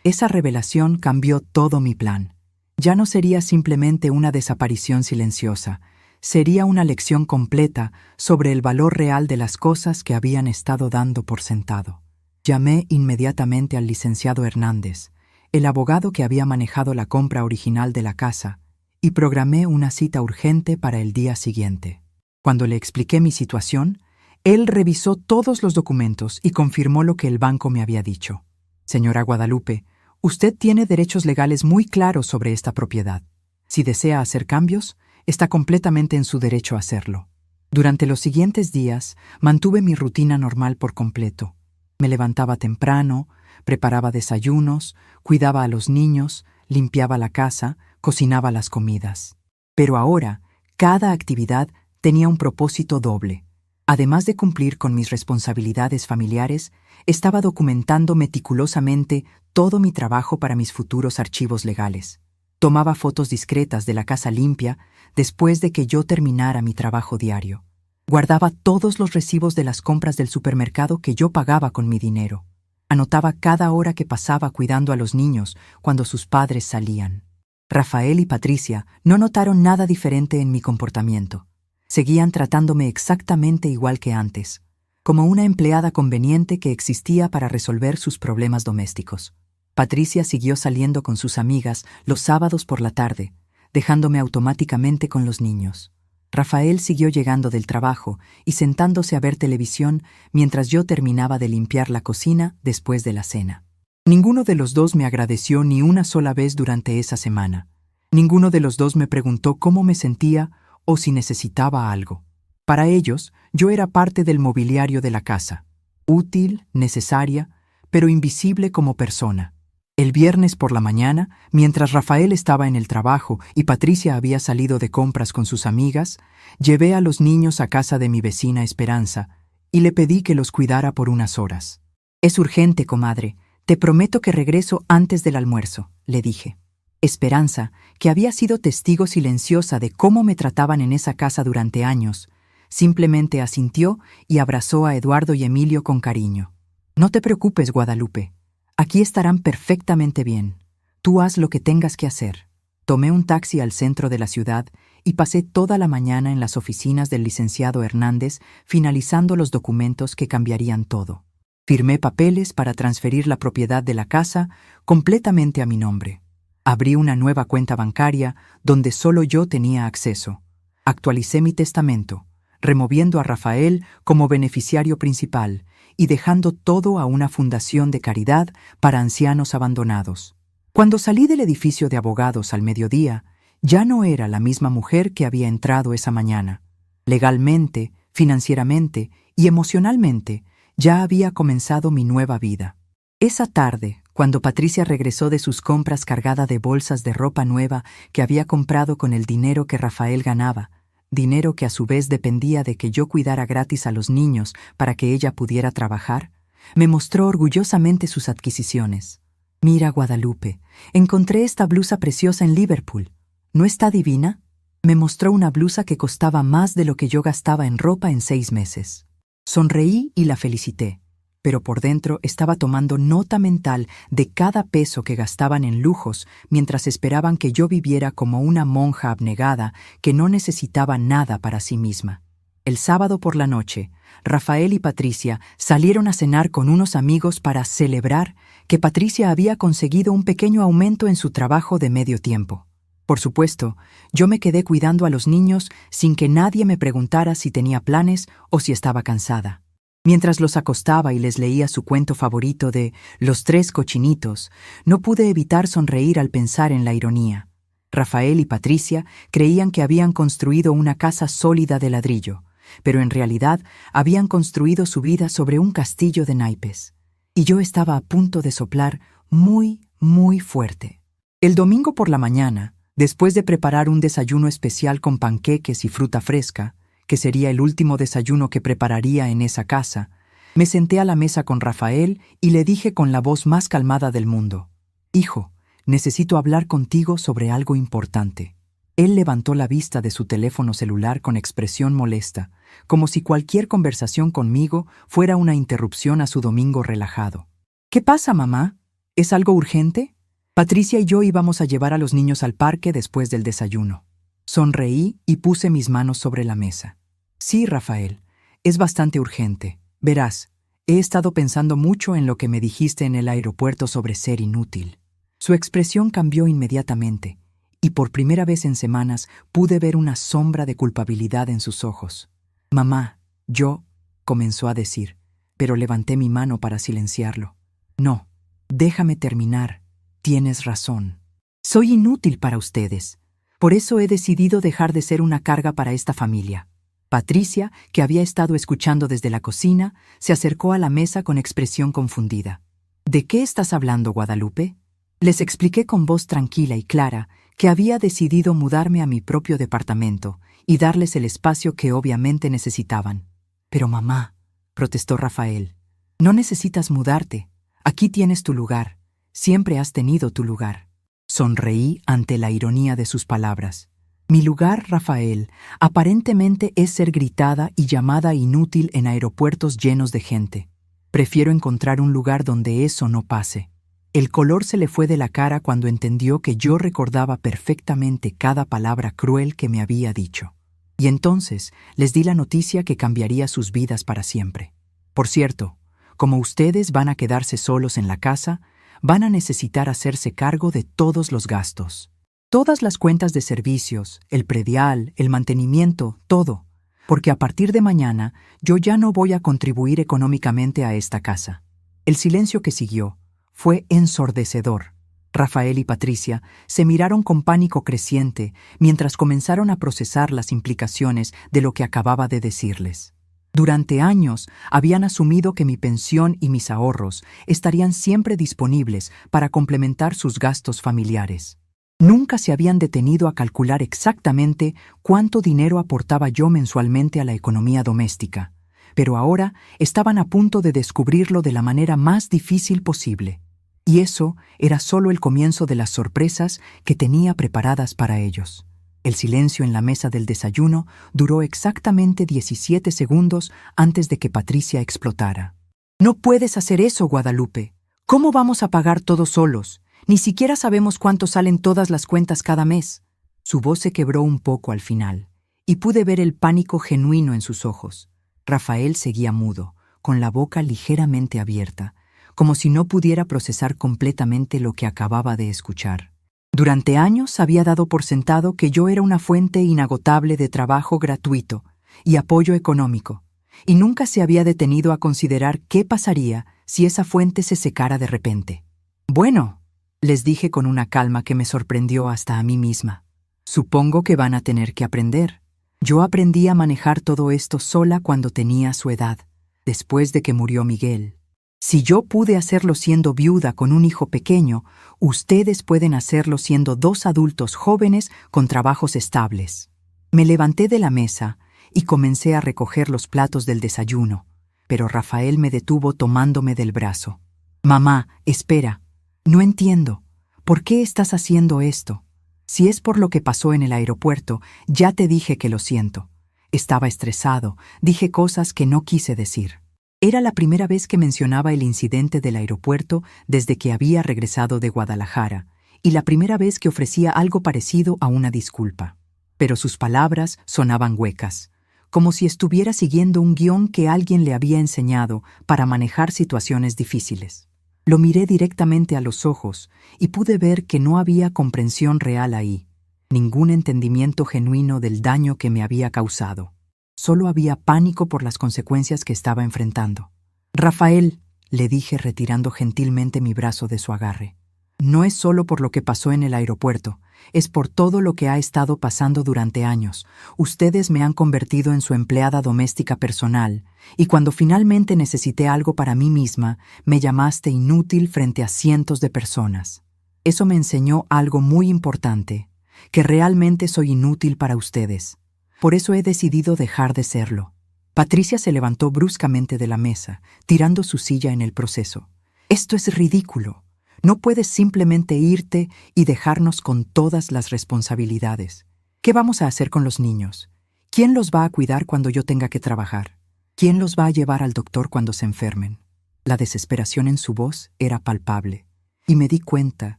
A: Esa revelación cambió todo mi plan. Ya no sería simplemente una desaparición silenciosa, sería una lección completa sobre el valor real de las cosas que habían estado dando por sentado. Llamé inmediatamente al licenciado Hernández, el abogado que había manejado la compra original de la casa, y programé una cita urgente para el día siguiente. Cuando le expliqué mi situación, él revisó todos los documentos y confirmó lo que el banco me había dicho. Señora Guadalupe, usted tiene derechos legales muy claros sobre esta propiedad. Si desea hacer cambios, está completamente en su derecho a hacerlo. Durante los siguientes días, mantuve mi rutina normal por completo. Me levantaba temprano, preparaba desayunos, cuidaba a los niños, limpiaba la casa, cocinaba las comidas. Pero ahora, cada actividad tenía un propósito doble. Además de cumplir con mis responsabilidades familiares, estaba documentando meticulosamente todo mi trabajo para mis futuros archivos legales. Tomaba fotos discretas de la casa limpia después de que yo terminara mi trabajo diario. Guardaba todos los recibos de las compras del supermercado que yo pagaba con mi dinero. Anotaba cada hora que pasaba cuidando a los niños cuando sus padres salían. Rafael y Patricia no notaron nada diferente en mi comportamiento. Seguían tratándome exactamente igual que antes, como una empleada conveniente que existía para resolver sus problemas domésticos. Patricia siguió saliendo con sus amigas los sábados por la tarde, dejándome automáticamente con los niños. Rafael siguió llegando del trabajo y sentándose a ver televisión mientras yo terminaba de limpiar la cocina después de la cena. Ninguno de los dos me agradeció ni una sola vez durante esa semana. Ninguno de los dos me preguntó cómo me sentía o si necesitaba algo. Para ellos, yo era parte del mobiliario de la casa, útil, necesaria, pero invisible como persona. El viernes por la mañana, mientras Rafael estaba en el trabajo y Patricia había salido de compras con sus amigas, llevé a los niños a casa de mi vecina Esperanza y le pedí que los cuidara por unas horas. «Es urgente, comadre. Te prometo que regreso antes del almuerzo», le dije. Esperanza, que había sido testigo silenciosa de cómo me trataban en esa casa durante años, simplemente asintió y abrazó a Eduardo y Emilio con cariño. «No te preocupes, Guadalupe. Aquí estarán perfectamente bien. Tú haz lo que tengas que hacer». Tomé un taxi al centro de la ciudad y pasé toda la mañana en las oficinas del licenciado Hernández finalizando los documentos que cambiarían todo. Firmé papeles para transferir la propiedad de la casa completamente a mi nombre. Abrí una nueva cuenta bancaria donde solo yo tenía acceso. Actualicé mi testamento, removiendo a Rafael como beneficiario principal y dejando todo a una fundación de caridad para ancianos abandonados. Cuando salí del edificio de abogados al mediodía, ya no era la misma mujer que había entrado esa mañana. Legalmente, financieramente y emocionalmente, ya había comenzado mi nueva vida. Esa tarde, cuando Patricia regresó de sus compras cargada de bolsas de ropa nueva que había comprado con el dinero que Rafael ganaba, dinero que a su vez dependía de que yo cuidara gratis a los niños para que ella pudiera trabajar, me mostró orgullosamente sus adquisiciones. «Mira, Guadalupe, encontré esta blusa preciosa en Liverpool. ¿No está divina?». Me mostró una blusa que costaba más de lo que yo gastaba en ropa en 6 meses. Sonreí y la felicité, pero por dentro estaba tomando nota mental de cada peso que gastaban en lujos mientras esperaban que yo viviera como una monja abnegada que no necesitaba nada para sí misma. El sábado por la noche, Rafael y Patricia salieron a cenar con unos amigos para celebrar que Patricia había conseguido un pequeño aumento en su trabajo de medio tiempo. Por supuesto, yo me quedé cuidando a los niños sin que nadie me preguntara si tenía planes o si estaba cansada. Mientras los acostaba y les leía su cuento favorito de Los 3 cochinitos, no pude evitar sonreír al pensar en la ironía. Rafael y Patricia creían que habían construido una casa sólida de ladrillo, pero en realidad habían construido su vida sobre un castillo de naipes. Y yo estaba a punto de soplar muy, muy fuerte. El domingo por la mañana, después de preparar un desayuno especial con panqueques y fruta fresca, que sería el último desayuno que prepararía en esa casa, me senté a la mesa con Rafael y le dije con la voz más calmada del mundo: «Hijo, necesito hablar contigo sobre algo importante». Él levantó la vista de su teléfono celular con expresión molesta, como si cualquier conversación conmigo fuera una interrupción a su domingo relajado. «¿Qué pasa, mamá? ¿Es algo urgente?». Patricia y yo íbamos a llevar a los niños al parque después del desayuno. Sonreí y puse mis manos sobre la mesa. «Sí, Rafael, es bastante urgente. Verás, he estado pensando mucho en lo que me dijiste en el aeropuerto sobre ser inútil». Su expresión cambió inmediatamente, y por primera vez en semanas pude ver una sombra de culpabilidad en sus ojos. «Mamá, yo», comenzó a decir, pero levanté mi mano para silenciarlo. «No, Déjame terminar. Tienes razón. Soy inútil para ustedes. Por eso he decidido dejar de ser una carga para esta familia. Patricia, que había estado escuchando desde la cocina, se acercó a la mesa con expresión confundida. ¿De qué estás hablando, Guadalupe? Les expliqué con voz tranquila y clara que había decidido mudarme a mi propio departamento y darles el espacio que obviamente necesitaban. Pero mamá, protestó Rafael, no necesitas mudarte. Aquí tienes tu lugar. Siempre has tenido tu lugar. Sonreí ante la ironía de sus palabras. Mi lugar, Rafael, aparentemente es ser gritada y llamada inútil en aeropuertos llenos de gente. Prefiero encontrar un lugar donde eso no pase. El color se le fue de la cara cuando entendió que yo recordaba perfectamente cada palabra cruel que me había dicho. Y entonces les di la noticia que cambiaría sus vidas para siempre. Por cierto, como ustedes van a quedarse solos en la casa, van a necesitar hacerse cargo de todos los gastos. Todas las cuentas de servicios, el predial, el mantenimiento, todo. Porque a partir de mañana yo ya no voy a contribuir económicamente a esta casa. El silencio que siguió fue ensordecedor. Rafael y Patricia se miraron con pánico creciente mientras comenzaron a procesar las implicaciones de lo que acababa de decirles. Durante años habían asumido que mi pensión y mis ahorros estarían siempre disponibles para complementar sus gastos familiares. Nunca se habían detenido a calcular exactamente cuánto dinero aportaba yo mensualmente a la economía doméstica, pero ahora estaban a punto de descubrirlo de la manera más difícil posible. Y eso era solo el comienzo de las sorpresas que tenía preparadas para ellos. El silencio en la mesa del desayuno duró exactamente 17 segundos antes de que Patricia explotara. «No puedes hacer eso, Guadalupe. ¿Cómo vamos a pagar todos solos? Ni siquiera sabemos cuánto salen todas las cuentas cada mes». Su voz se quebró un poco al final, y pude ver el pánico genuino en sus ojos. Rafael seguía mudo, con la boca ligeramente abierta, como si no pudiera procesar completamente lo que acababa de escuchar. Durante años había dado por sentado que yo era una fuente inagotable de trabajo gratuito y apoyo económico, y nunca se había detenido a considerar qué pasaría si esa fuente se secara de repente. «Bueno», les dije con una calma que me sorprendió hasta a mí misma, «supongo que van a tener que aprender. Yo aprendí a manejar todo esto sola cuando tenía su edad, después de que murió Miguel. Si yo pude hacerlo siendo viuda con un hijo pequeño, ustedes pueden hacerlo siendo dos adultos jóvenes con trabajos estables». Me levanté de la mesa y comencé a recoger los platos del desayuno, pero Rafael me detuvo tomándome del brazo. «Mamá, espera. No entiendo. ¿Por qué estás haciendo esto? Si es por lo que pasó en el aeropuerto, ya te dije que lo siento. Estaba estresado, dije cosas que no quise decir». Era la primera vez que mencionaba el incidente del aeropuerto desde que había regresado de Guadalajara, y la primera vez que ofrecía algo parecido a una disculpa. Pero sus palabras sonaban huecas, como si estuviera siguiendo un guión que alguien le había enseñado para manejar situaciones difíciles. Lo miré directamente a los ojos y pude ver que no había comprensión real ahí, ningún entendimiento genuino del daño que me había causado. Solo había pánico por las consecuencias que estaba enfrentando. «Rafael», le dije retirando gentilmente mi brazo de su agarre, «no es solo por lo que pasó en el aeropuerto, es por todo lo que ha estado pasando durante años. Ustedes me han convertido en su empleada doméstica personal, y cuando finalmente necesité algo para mí misma, me llamaste inútil frente a cientos de personas. Eso me enseñó algo muy importante, que realmente soy inútil para ustedes. Por eso he decidido dejar de serlo». Patricia se levantó bruscamente de la mesa, tirando su silla en el proceso. «Esto es ridículo. No puedes simplemente irte y dejarnos con todas las responsabilidades. ¿Qué vamos a hacer con los niños? ¿Quién los va a cuidar cuando yo tenga que trabajar? ¿Quién los va a llevar al doctor cuando se enfermen?» La desesperación en su voz era palpable, y me di cuenta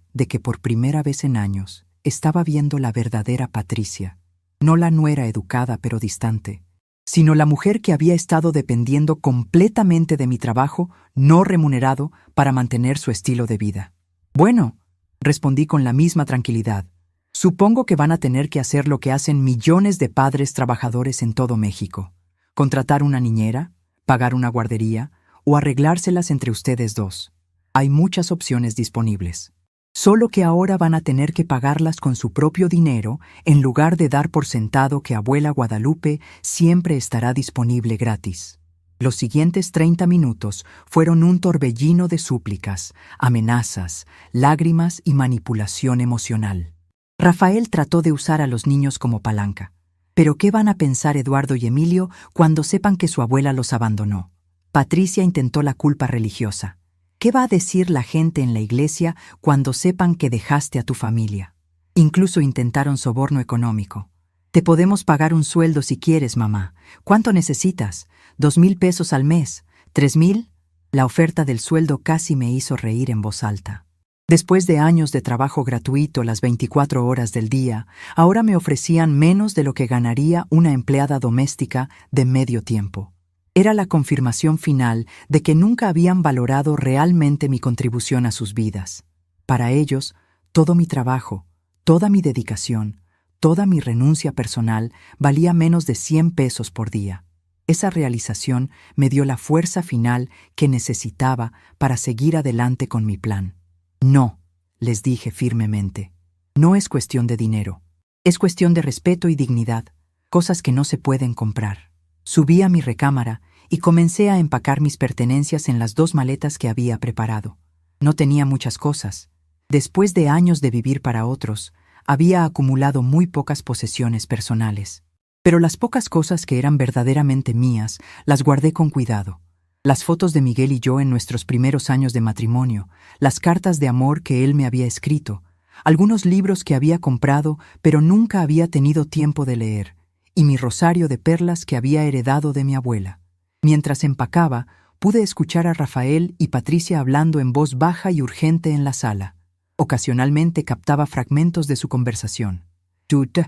A: de que por primera vez en años estaba viendo la verdadera Patricia. No la nuera educada pero distante, sino la mujer que había estado dependiendo completamente de mi trabajo no remunerado para mantener su estilo de vida. «Bueno», respondí con la misma tranquilidad, «supongo que van a tener que hacer lo que hacen millones de padres trabajadores en todo México: contratar una niñera, pagar una guardería o arreglárselas entre ustedes dos. Hay muchas opciones disponibles. Solo que ahora van a tener que pagarlas con su propio dinero en lugar de dar por sentado que abuela Guadalupe siempre estará disponible gratis. Los siguientes 30 minutos fueron un torbellino de súplicas, amenazas, lágrimas y manipulación emocional. Rafael trató de usar a los niños como palanca. Pero ¿qué van a pensar Eduardo y Emilio cuando sepan que su abuela los abandonó? Patricia intentó la culpa religiosa. ¿Qué va a decir la gente en la iglesia cuando sepan que dejaste a tu familia? Incluso intentaron soborno económico. Te podemos pagar un sueldo si quieres, mamá. ¿Cuánto necesitas? 2,000 pesos al mes. 3,000. La oferta del sueldo casi me hizo reír en voz alta. Después de años de trabajo gratuito las 24 horas del día, ahora me ofrecían menos de lo que ganaría una empleada doméstica de medio tiempo. Era la confirmación final de que nunca habían valorado realmente mi contribución a sus vidas. Para ellos, todo mi trabajo, toda mi dedicación, toda mi renuncia personal valía menos de 100 pesos por día. Esa realización me dio la fuerza final que necesitaba para seguir adelante con mi plan. No, les dije firmemente. No es cuestión de dinero. Es cuestión de respeto y dignidad, cosas que no se pueden comprar. Subí a mi recámara y comencé a empacar mis pertenencias en las 2 maletas que había preparado. No tenía muchas cosas. Después de años de vivir para otros, había acumulado muy pocas posesiones personales. Pero las pocas cosas que eran verdaderamente mías las guardé con cuidado. Las fotos de Miguel y yo en nuestros primeros años de matrimonio, las cartas de amor que él me había escrito, algunos libros que había comprado pero nunca había tenido tiempo de leer, y mi rosario de perlas que había heredado de mi abuela. Mientras empacaba, pude escuchar a Rafael y Patricia hablando en voz baja y urgente en la sala. Ocasionalmente captaba fragmentos de su conversación. «Tut,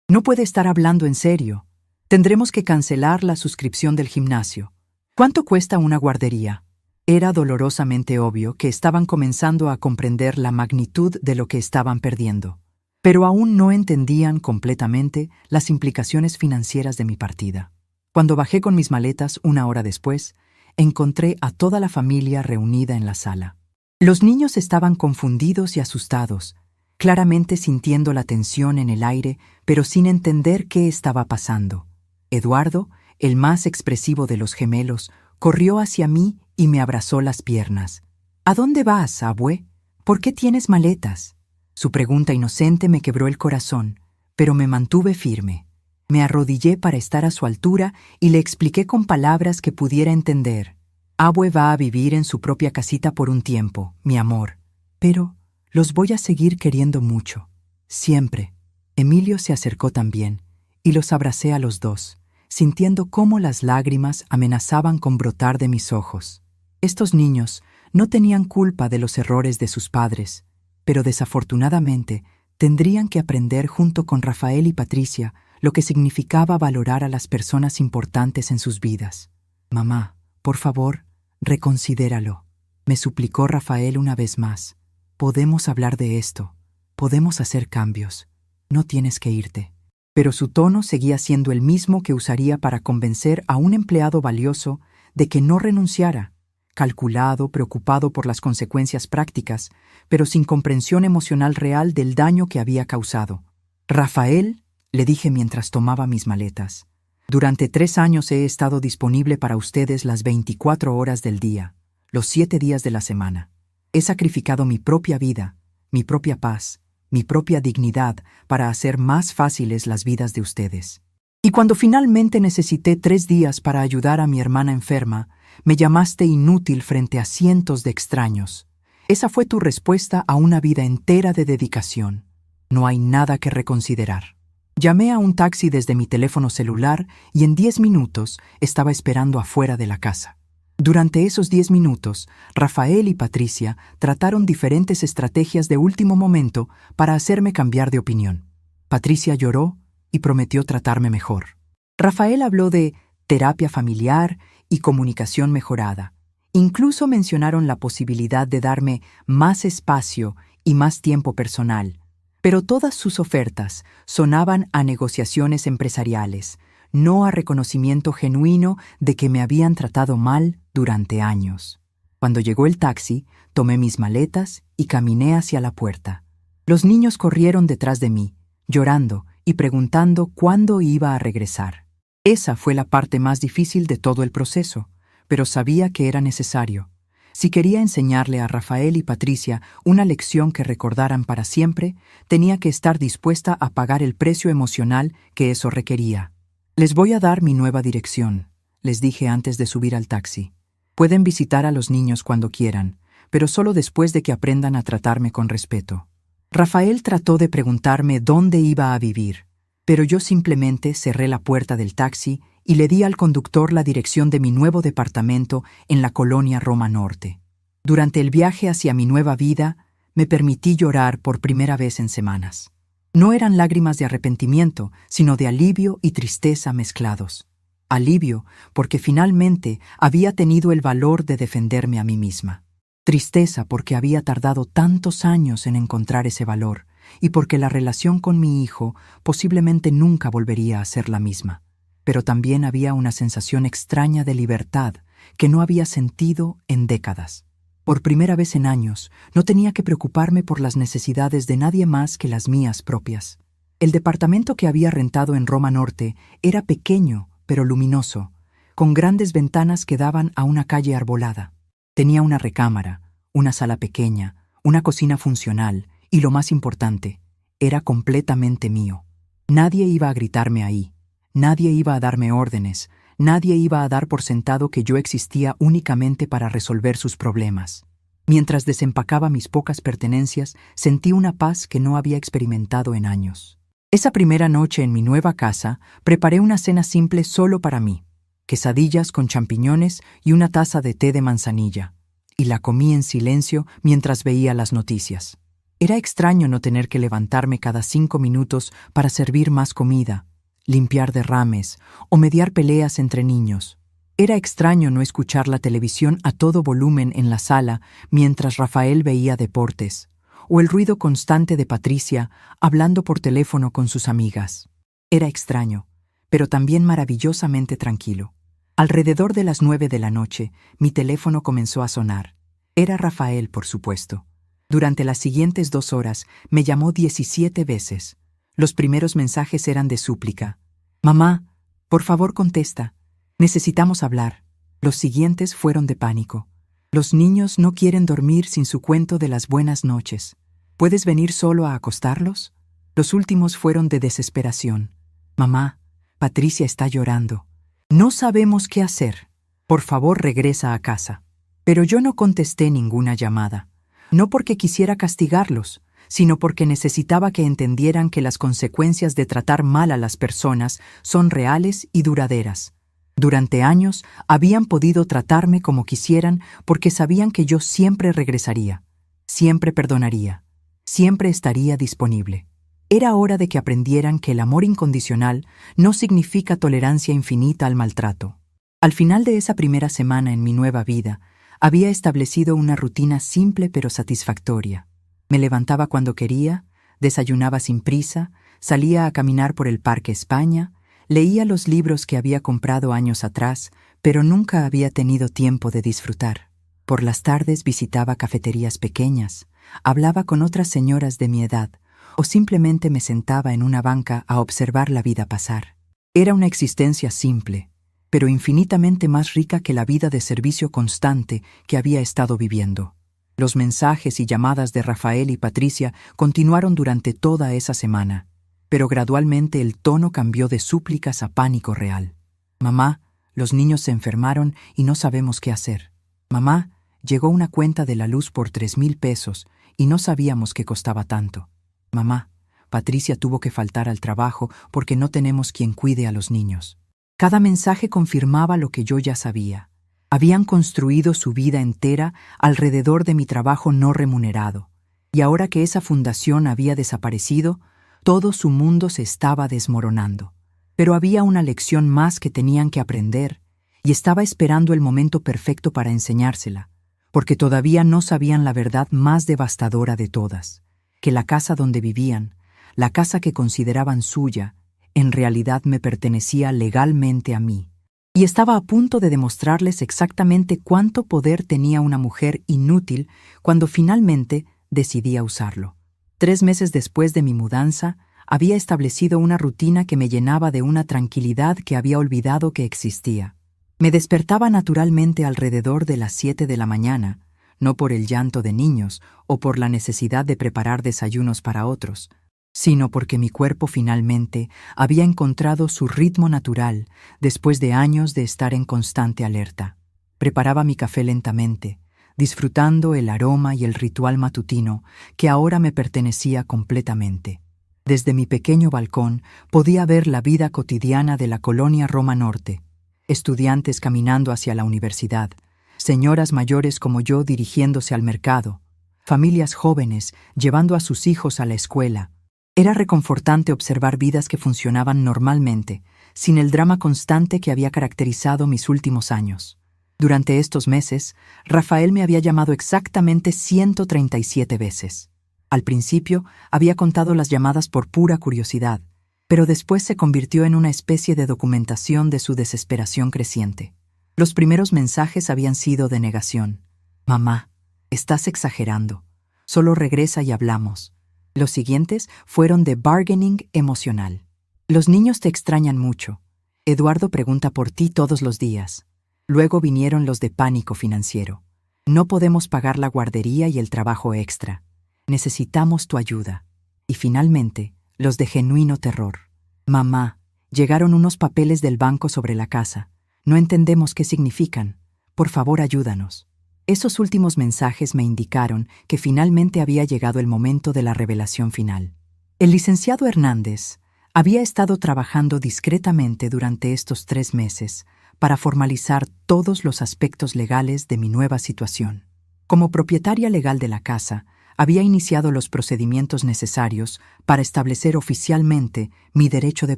A: no puede estar hablando en serio. Tendremos que cancelar la suscripción del gimnasio. ¿Cuánto cuesta una guardería?» Era dolorosamente obvio que estaban comenzando a comprender la magnitud de lo que estaban perdiendo, pero aún no entendían completamente las implicaciones financieras de mi partida. Cuando bajé con mis maletas 1 hora después, encontré a toda la familia reunida en la sala. Los niños estaban confundidos y asustados, claramente sintiendo la tensión en el aire, pero sin entender qué estaba pasando. Eduardo, el más expresivo de los gemelos, corrió hacia mí y me abrazó las piernas. «¿A dónde vas, abue? ¿Por qué tienes maletas?» Su pregunta inocente me quebró el corazón, pero me mantuve firme. Me arrodillé para estar a su altura y le expliqué con palabras que pudiera entender. «Abue va a vivir en su propia casita por un tiempo, mi amor. Pero los voy a seguir queriendo mucho. Siempre». Emilio se acercó también, y los abracé a los dos, sintiendo cómo las lágrimas amenazaban con brotar de mis ojos. Estos niños no tenían culpa de los errores de sus padres, pero desafortunadamente tendrían que aprender junto con Rafael y Patricia lo que significaba valorar a las personas importantes en sus vidas. «Mamá, por favor, reconsidéralo», me suplicó Rafael una vez más. «Podemos hablar de esto. Podemos hacer cambios. No tienes que irte». Pero su tono seguía siendo el mismo que usaría para convencer a un empleado valioso de que no renunciara, calculado, preocupado por las consecuencias prácticas, pero sin comprensión emocional real del daño que había causado. «Rafael», le dije mientras tomaba mis maletas, «durante 3 años he estado disponible para ustedes las 24 horas del día, los 7 días de la semana. He sacrificado mi propia vida, mi propia paz, mi propia dignidad para hacer más fáciles las vidas de ustedes. Y cuando finalmente necesité 3 días para ayudar a mi hermana enferma, me llamaste inútil frente a cientos de extraños. Esa fue tu respuesta a una vida entera de dedicación. No hay nada que reconsiderar». Llamé a un taxi desde mi teléfono celular y en 10 minutos estaba esperando afuera de la casa. Durante esos 10 minutos, Rafael y Patricia trataron diferentes estrategias de último momento para hacerme cambiar de opinión. Patricia lloró y prometió tratarme mejor. Rafael habló de terapia familiar y comunicación mejorada. Incluso mencionaron la posibilidad de darme más espacio y más tiempo personal. Pero todas sus ofertas sonaban a negociaciones empresariales, no a reconocimiento genuino de que me habían tratado mal durante años. Cuando llegó el taxi, tomé mis maletas y caminé hacia la puerta. Los niños corrieron detrás de mí, llorando y preguntando cuándo iba a regresar. Esa fue la parte más difícil de todo el proceso, pero sabía que era necesario. Si quería enseñarle a Rafael y Patricia una lección que recordaran para siempre, tenía que estar dispuesta a pagar el precio emocional que eso requería. Les voy a dar mi nueva dirección, les dije antes de subir al taxi. Pueden visitar a los niños cuando quieran, pero solo después de que aprendan a tratarme con respeto. Rafael trató de preguntarme dónde iba a vivir, pero yo simplemente cerré la puerta del taxi y le di al conductor la dirección de mi nuevo departamento en la colonia Roma Norte. Durante el viaje hacia mi nueva vida, me permití llorar por primera vez en semanas. No eran lágrimas de arrepentimiento, sino de alivio y tristeza mezclados. Alivio porque finalmente había tenido el valor de defenderme a mí misma. Tristeza porque había tardado tantos años en encontrar ese valor y porque la relación con mi hijo posiblemente nunca volvería a ser la misma. Pero también había una sensación extraña de libertad que no había sentido en décadas. Por primera vez en años, no tenía que preocuparme por las necesidades de nadie más que las mías propias. El departamento que había rentado en Roma Norte era pequeño, pero luminoso, con grandes ventanas que daban a una calle arbolada. Tenía una recámara, una sala pequeña, una cocina funcional y, lo más importante, era completamente mío. Nadie iba a gritarme ahí. Nadie iba a darme órdenes, nadie iba a dar por sentado que yo existía únicamente para resolver sus problemas. Mientras desempacaba mis pocas pertenencias, sentí una paz que no había experimentado en años. Esa primera noche en mi nueva casa, preparé una cena simple solo para mí, quesadillas con champiñones y una taza de té de manzanilla, y la comí en silencio mientras veía las noticias. Era extraño no tener que levantarme cada 5 minutos para servir más comida, limpiar derrames o mediar peleas entre niños. Era extraño no escuchar la televisión a todo volumen en la sala mientras Rafael veía deportes, o el ruido constante de Patricia hablando por teléfono con sus amigas. Era extraño, pero también maravillosamente tranquilo. Alrededor de las 9 de la noche, mi teléfono comenzó a sonar. Era Rafael, por supuesto. Durante las siguientes 2 horas me llamó 17 veces. Los primeros mensajes eran de súplica. «Mamá, por favor contesta. Necesitamos hablar». Los siguientes fueron de pánico. «Los niños no quieren dormir sin su cuento de las buenas noches. ¿Puedes venir solo a acostarlos?». Los últimos fueron de desesperación. «Mamá, Patricia está llorando. No sabemos qué hacer. Por favor, regresa a casa». Pero yo no contesté ninguna llamada. No porque quisiera castigarlos, sino porque necesitaba que entendieran que las consecuencias de tratar mal a las personas son reales y duraderas. Durante años habían podido tratarme como quisieran porque sabían que yo siempre regresaría, siempre perdonaría, siempre estaría disponible. Era hora de que aprendieran que el amor incondicional no significa tolerancia infinita al maltrato. Al final de esa primera semana en mi nueva vida, había establecido una rutina simple pero satisfactoria. Me levantaba cuando quería, desayunaba sin prisa, salía a caminar por el Parque España, leía los libros que había comprado años atrás, pero nunca había tenido tiempo de disfrutar. Por las tardes visitaba cafeterías pequeñas, hablaba con otras señoras de mi edad, o simplemente me sentaba en una banca a observar la vida pasar. Era una existencia simple, pero infinitamente más rica que la vida de servicio constante que había estado viviendo. Los mensajes y llamadas de Rafael y Patricia continuaron durante toda esa semana, pero gradualmente el tono cambió de súplicas a pánico real. «Mamá, los niños se enfermaron y no sabemos qué hacer. Mamá, llegó una cuenta de la luz por 3,000 pesos y no sabíamos que costaba tanto. Mamá, Patricia tuvo que faltar al trabajo porque no tenemos quien cuide a los niños». Cada mensaje confirmaba lo que yo ya sabía. Habían construido su vida entera alrededor de mi trabajo no remunerado, y ahora que esa fundación había desaparecido, todo su mundo se estaba desmoronando. Pero había una lección más que tenían que aprender, y estaba esperando el momento perfecto para enseñársela, porque todavía no sabían la verdad más devastadora de todas, que la casa donde vivían, la casa que consideraban suya, en realidad me pertenecía legalmente a mí. Y estaba a punto de demostrarles exactamente cuánto poder tenía una mujer inútil cuando finalmente decidí a usarlo. 3 meses después de mi mudanza, había establecido una rutina que me llenaba de una tranquilidad que había olvidado que existía. Me despertaba naturalmente alrededor de las 7 de la mañana, no por el llanto de niños o por la necesidad de preparar desayunos para otros, sino porque mi cuerpo finalmente había encontrado su ritmo natural después de años de estar en constante alerta. Preparaba mi café lentamente, disfrutando el aroma y el ritual matutino que ahora me pertenecía completamente. Desde mi pequeño balcón podía ver la vida cotidiana de la colonia Roma Norte, estudiantes caminando hacia la universidad, señoras mayores como yo dirigiéndose al mercado, familias jóvenes llevando a sus hijos a la escuela. Era reconfortante observar vidas que funcionaban normalmente, sin el drama constante que había caracterizado mis últimos años. Durante estos meses, Rafael me había llamado exactamente 137 veces. Al principio, había contado las llamadas por pura curiosidad, pero después se convirtió en una especie de documentación de su desesperación creciente. Los primeros mensajes habían sido de negación. «Mamá, estás exagerando. Solo regresa y hablamos». Los siguientes fueron de bargaining emocional. «Los niños te extrañan mucho. Eduardo pregunta por ti todos los días». Luego vinieron los de pánico financiero. «No podemos pagar la guardería y el trabajo extra. Necesitamos tu ayuda». Y finalmente, los de genuino terror. «Mamá, llegaron unos papeles del banco sobre la casa. No entendemos qué significan. Por favor, ayúdanos». Esos últimos mensajes me indicaron que finalmente había llegado el momento de la revelación final. El licenciado Hernández había estado trabajando discretamente durante estos 3 meses para formalizar todos los aspectos legales de mi nueva situación. Como propietaria legal de la casa, había iniciado los procedimientos necesarios para establecer oficialmente mi derecho de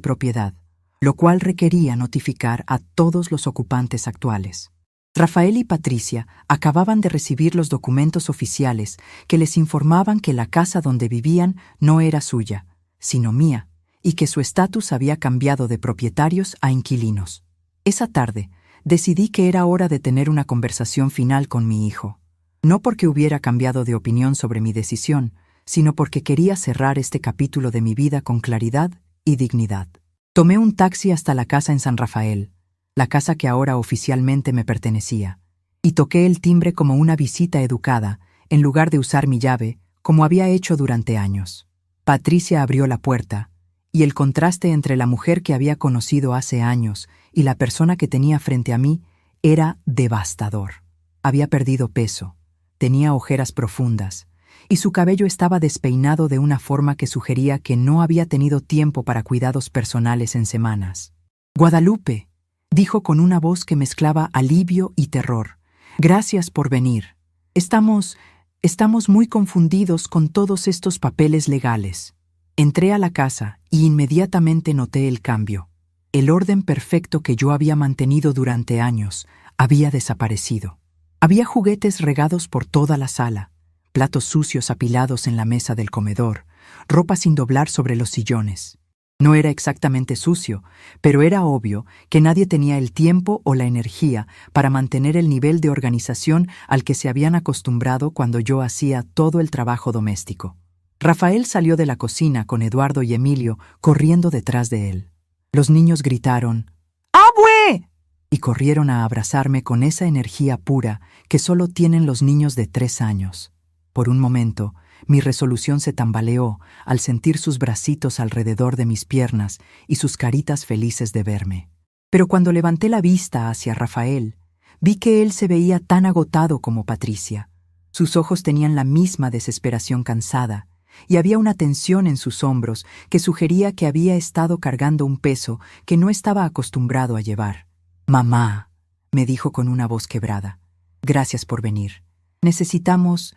A: propiedad, lo cual requería notificar a todos los ocupantes actuales. Rafael y Patricia acababan de recibir los documentos oficiales que les informaban que la casa donde vivían no era suya, sino mía, y que su estatus había cambiado de propietarios a inquilinos. Esa tarde, decidí que era hora de tener una conversación final con mi hijo. No porque hubiera cambiado de opinión sobre mi decisión, sino porque quería cerrar este capítulo de mi vida con claridad y dignidad. Tomé un taxi hasta la casa en San Rafael, la casa que ahora oficialmente me pertenecía, y toqué el timbre como una visita educada, en lugar de usar mi llave, como había hecho durante años. Patricia abrió la puerta, y el contraste entre la mujer que había conocido hace años y la persona que tenía frente a mí era devastador. Había perdido peso, tenía ojeras profundas, y su cabello estaba despeinado de una forma que sugería que no había tenido tiempo para cuidados personales en semanas. «Guadalupe», dijo con una voz que mezclaba alivio y terror. «Gracias por venir. Estamos muy confundidos con todos estos papeles legales». Entré a la casa y inmediatamente noté el cambio. El orden perfecto que yo había mantenido durante años había desaparecido. Había juguetes regados por toda la sala, platos sucios apilados en la mesa del comedor, ropa sin doblar sobre los sillones. No era exactamente sucio, pero era obvio que nadie tenía el tiempo o la energía para mantener el nivel de organización al que se habían acostumbrado cuando yo hacía todo el trabajo doméstico. Rafael salió de la cocina con Eduardo y Emilio corriendo detrás de él. Los niños gritaron «¡Abue!» y corrieron a abrazarme con esa energía pura que solo tienen los niños de 3 años. Por un momento, mi resolución se tambaleó al sentir sus bracitos alrededor de mis piernas y sus caritas felices de verme. Pero cuando levanté la vista hacia Rafael, vi que él se veía tan agotado como Patricia. Sus ojos tenían la misma desesperación cansada, y había una tensión en sus hombros que sugería que había estado cargando un peso que no estaba acostumbrado a llevar. «Mamá», me dijo con una voz quebrada, «gracias por venir. Necesitamos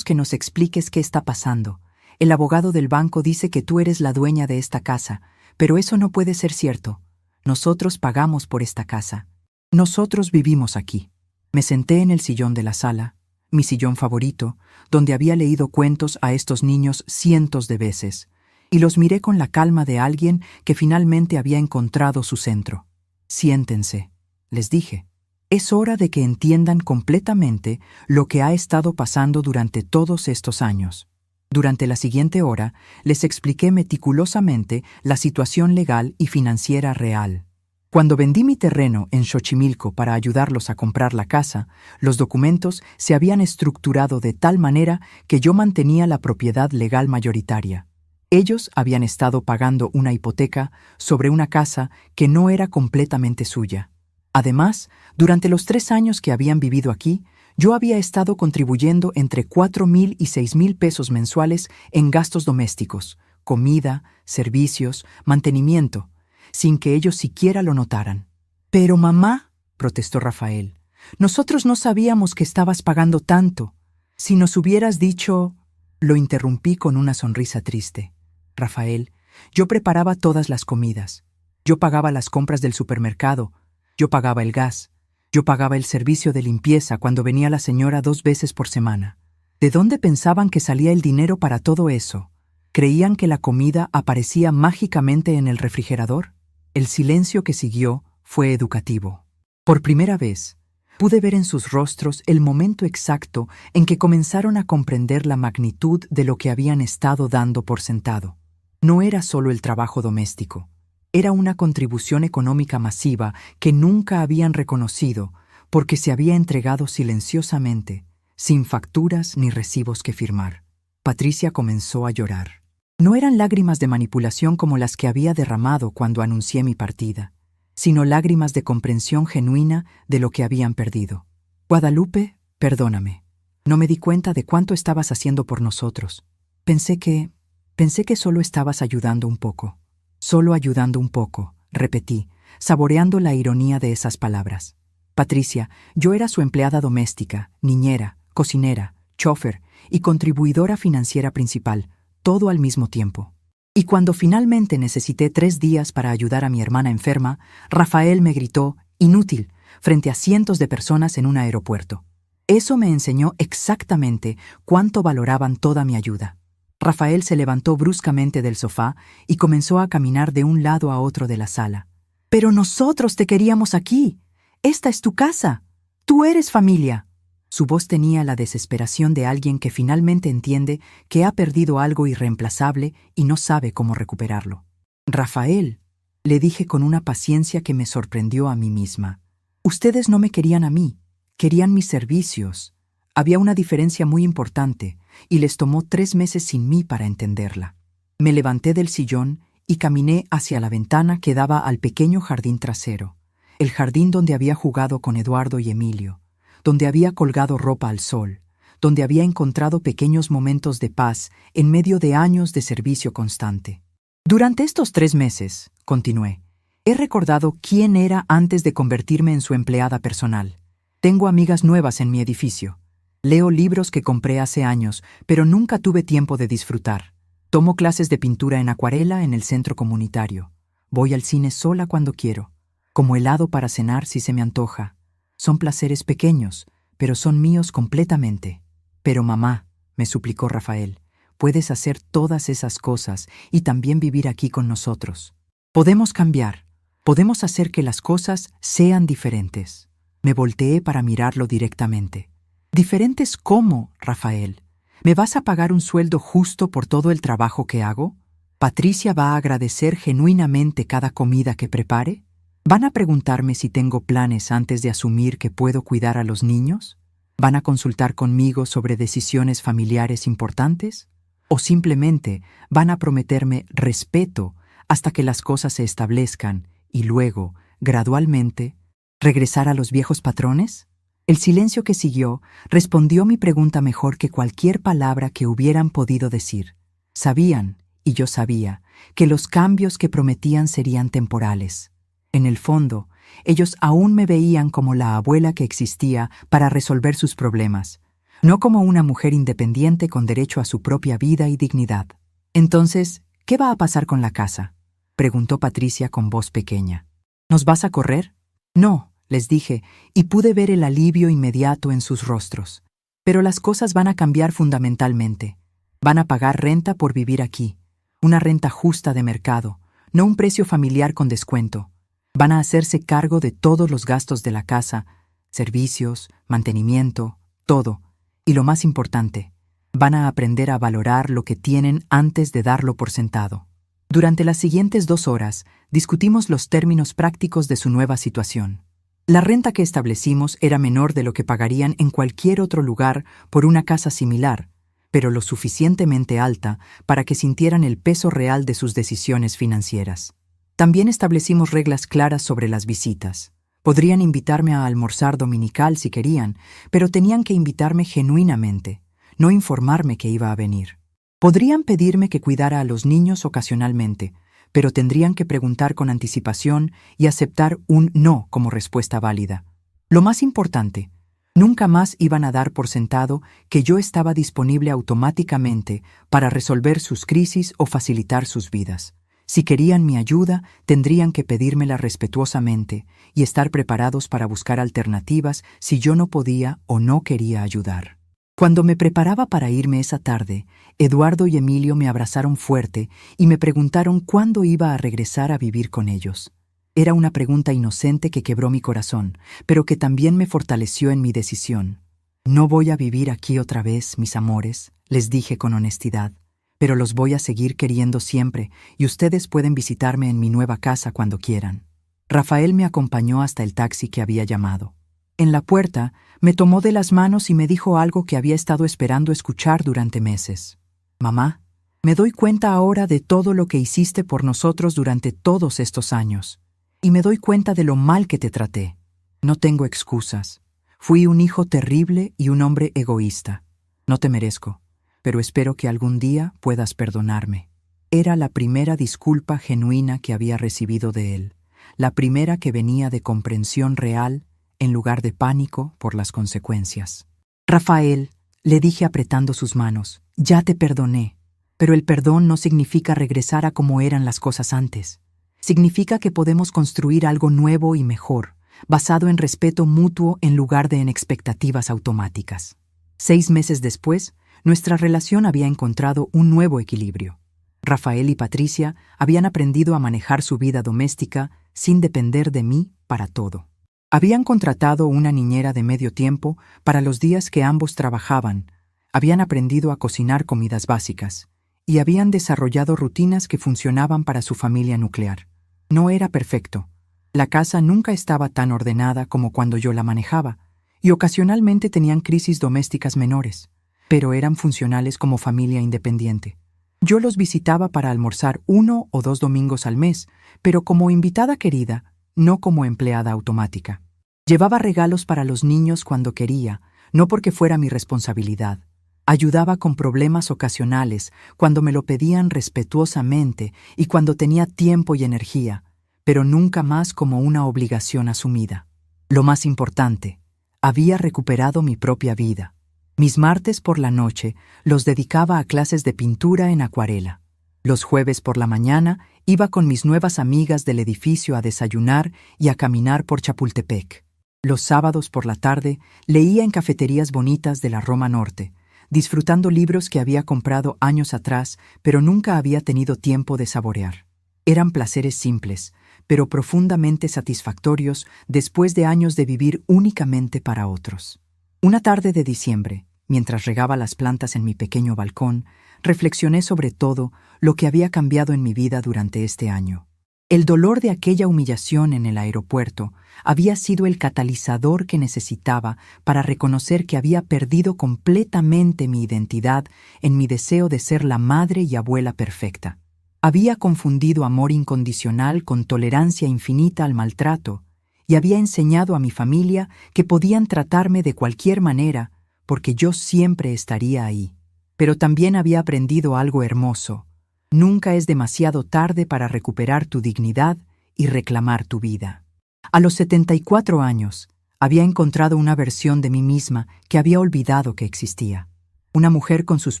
A: que nos expliques qué está pasando. El abogado del banco dice que tú eres la dueña de esta casa, pero eso no puede ser cierto. Nosotros pagamos por esta casa. Nosotros vivimos aquí». Me senté en el sillón de la sala, mi sillón favorito, donde había leído cuentos a estos niños cientos de veces, y los miré con la calma de alguien que finalmente había encontrado su centro. Siéntense, les dije. Es hora de que entiendan completamente lo que ha estado pasando durante todos estos años. Durante la siguiente hora, les expliqué meticulosamente la situación legal y financiera real. Cuando vendí mi terreno en Xochimilco para ayudarlos a comprar la casa, los documentos se habían estructurado de tal manera que yo mantenía la propiedad legal mayoritaria. Ellos habían estado pagando una hipoteca sobre una casa que no era completamente suya. Además, durante los 3 años que habían vivido aquí, yo había estado contribuyendo entre 4,000 y 6,000 pesos mensuales en gastos domésticos, comida, servicios, mantenimiento, sin que ellos siquiera lo notaran. «Pero mamá», protestó Rafael, «nosotros no sabíamos que estabas pagando tanto. Si nos hubieras dicho...». Lo interrumpí con una sonrisa triste. «Rafael, yo preparaba todas las comidas. Yo pagaba las compras del supermercado. Yo pagaba el gas. Yo pagaba el servicio de limpieza cuando venía la señora 2 veces por semana. ¿De dónde pensaban que salía el dinero para todo eso? ¿Creían que la comida aparecía mágicamente en el refrigerador?». El silencio que siguió fue educativo. Por primera vez, pude ver en sus rostros el momento exacto en que comenzaron a comprender la magnitud de lo que habían estado dando por sentado. No era solo el trabajo doméstico. Era una contribución económica masiva que nunca habían reconocido porque se había entregado silenciosamente, sin facturas ni recibos que firmar. Patricia comenzó a llorar. No eran lágrimas de manipulación como las que había derramado cuando anuncié mi partida, sino lágrimas de comprensión genuina de lo que habían perdido. «Guadalupe, perdóname. No me di cuenta de cuánto estabas haciendo por nosotros. Pensé que solo estabas ayudando un poco». «Solo ayudando un poco», repetí, saboreando la ironía de esas palabras. «Patricia, yo era su empleada doméstica, niñera, cocinera, chófer y contribuidora financiera principal, todo al mismo tiempo. Y cuando finalmente necesité 3 días para ayudar a mi hermana enferma, Rafael me gritó, inútil, frente a cientos de personas en un aeropuerto. Eso me enseñó exactamente cuánto valoraban toda mi ayuda». Rafael se levantó bruscamente del sofá y comenzó a caminar de un lado a otro de la sala. «Pero nosotros te queríamos aquí. Esta es tu casa. Tú eres familia». Su voz tenía la desesperación de alguien que finalmente entiende que ha perdido algo irreemplazable y no sabe cómo recuperarlo. «Rafael», le dije con una paciencia que me sorprendió a mí misma. «Ustedes no me querían a mí, querían mis servicios. Había una diferencia muy importante, y les tomó 3 meses sin mí para entenderla». Me levanté del sillón y caminé hacia la ventana que daba al pequeño jardín trasero, el jardín donde había jugado con Eduardo y Emilio, donde había colgado ropa al sol, donde había encontrado pequeños momentos de paz en medio de años de servicio constante. «Durante estos 3 meses», continué, «he recordado quién era antes de convertirme en su empleada personal. Tengo amigas nuevas en mi edificio. Leo libros que compré hace años, pero nunca tuve tiempo de disfrutar. Tomo clases de pintura en acuarela en el centro comunitario. Voy al cine sola cuando quiero. Como helado para cenar si se me antoja. Son placeres pequeños, pero son míos completamente». «Pero mamá», me suplicó Rafael, «puedes hacer todas esas cosas y también vivir aquí con nosotros. Podemos cambiar. Podemos hacer que las cosas sean diferentes». Me volteé para mirarlo directamente. «¿Diferentes cómo, Rafael? ¿Me vas a pagar un sueldo justo por todo el trabajo que hago? ¿Patricia va a agradecer genuinamente cada comida que prepare? ¿Van a preguntarme si tengo planes antes de asumir que puedo cuidar a los niños? ¿Van a consultar conmigo sobre decisiones familiares importantes? ¿O simplemente van a prometerme respeto hasta que las cosas se establezcan y luego, gradualmente, regresar a los viejos patrones?» El silencio que siguió respondió mi pregunta mejor que cualquier palabra que hubieran podido decir. Sabían, y yo sabía, que los cambios que prometían serían temporales. En el fondo, ellos aún me veían como la abuela que existía para resolver sus problemas, no como una mujer independiente con derecho a su propia vida y dignidad. «Entonces, ¿qué va a pasar con la casa?», preguntó Patricia con voz pequeña. «¿Nos vas a correr?». «No», les dije, y pude ver el alivio inmediato en sus rostros. «Pero las cosas van a cambiar fundamentalmente. Van a pagar renta por vivir aquí, una renta justa de mercado, no un precio familiar con descuento. Van a hacerse cargo de todos los gastos de la casa, servicios, mantenimiento, todo. Y lo más importante, van a aprender a valorar lo que tienen antes de darlo por sentado. Durante las siguientes 2 horas, discutimos los términos prácticos de su nueva situación. La renta que establecimos era menor de lo que pagarían en cualquier otro lugar por una casa similar, pero lo suficientemente alta para que sintieran el peso real de sus decisiones financieras. También establecimos reglas claras sobre las visitas. Podrían invitarme a almorzar dominical si querían, pero tenían que invitarme genuinamente, no informarme que iba a venir. Podrían pedirme que cuidara a los niños ocasionalmente, pero tendrían que preguntar con anticipación y aceptar un no como respuesta válida. Lo más importante, nunca más iban a dar por sentado que yo estaba disponible automáticamente para resolver sus crisis o facilitar sus vidas. Si querían mi ayuda, tendrían que pedírmela respetuosamente y estar preparados para buscar alternativas si yo no podía o no quería ayudar. Cuando me preparaba para irme esa tarde, Eduardo y Emilio me abrazaron fuerte y me preguntaron cuándo iba a regresar a vivir con ellos. Era una pregunta inocente que quebró mi corazón, pero que también me fortaleció en mi decisión. No voy a vivir aquí otra vez, mis amores, les dije con honestidad, pero los voy a seguir queriendo siempre y ustedes pueden visitarme en mi nueva casa cuando quieran. Rafael me acompañó hasta el taxi que había llamado. En la puerta, me tomó de las manos y me dijo algo que había estado esperando escuchar durante meses. Mamá, me doy cuenta ahora de todo lo que hiciste por nosotros durante todos estos años. Y me doy cuenta de lo mal que te traté. No tengo excusas. Fui un hijo terrible y un hombre egoísta. No te merezco, pero espero que algún día puedas perdonarme. Era la primera disculpa genuina que había recibido de él, la primera que venía de comprensión real en lugar de pánico por las consecuencias. Rafael, le dije apretando sus manos, ya te perdoné, pero el perdón no significa regresar a como eran las cosas antes. Significa que podemos construir algo nuevo y mejor, basado en respeto mutuo en lugar de en expectativas automáticas. 6 meses después, nuestra relación había encontrado un nuevo equilibrio. Rafael y Patricia habían aprendido a manejar su vida doméstica sin depender de mí para todo. Habían contratado una niñera de medio tiempo para los días que ambos trabajaban, habían aprendido a cocinar comidas básicas y habían desarrollado rutinas que funcionaban para su familia nuclear. No era perfecto. La casa nunca estaba tan ordenada como cuando yo la manejaba, y ocasionalmente tenían crisis domésticas menores, pero eran funcionales como familia independiente. Yo los visitaba para almorzar 1 o 2 domingos al mes, pero como invitada querida, no como empleada automática. Llevaba regalos para los niños cuando quería, no porque fuera mi responsabilidad. Ayudaba con problemas ocasionales cuando me lo pedían respetuosamente y cuando tenía tiempo y energía, pero nunca más como una obligación asumida. Lo más importante, había recuperado mi propia vida. Mis martes por la noche los dedicaba a clases de pintura en acuarela. Los jueves por la mañana iba con mis nuevas amigas del edificio a desayunar y a caminar por Chapultepec. Los sábados por la tarde leía en cafeterías bonitas de la Roma Norte, disfrutando libros que había comprado años atrás, pero nunca había tenido tiempo de saborear. Eran placeres simples, pero profundamente satisfactorios después de años de vivir únicamente para otros. Una tarde de diciembre, mientras regaba las plantas en mi pequeño balcón, reflexioné sobre todo lo que había cambiado en mi vida durante este año. El dolor de aquella humillación en el aeropuerto había sido el catalizador que necesitaba para reconocer que había perdido completamente mi identidad en mi deseo de ser la madre y abuela perfecta. Había confundido amor incondicional con tolerancia infinita al maltrato y había enseñado a mi familia que podían tratarme de cualquier manera porque yo siempre estaría ahí. Pero también había aprendido algo hermoso. Nunca es demasiado tarde para recuperar tu dignidad y reclamar tu vida. A los 74 años, había encontrado una versión de mí misma que había olvidado que existía. Una mujer con sus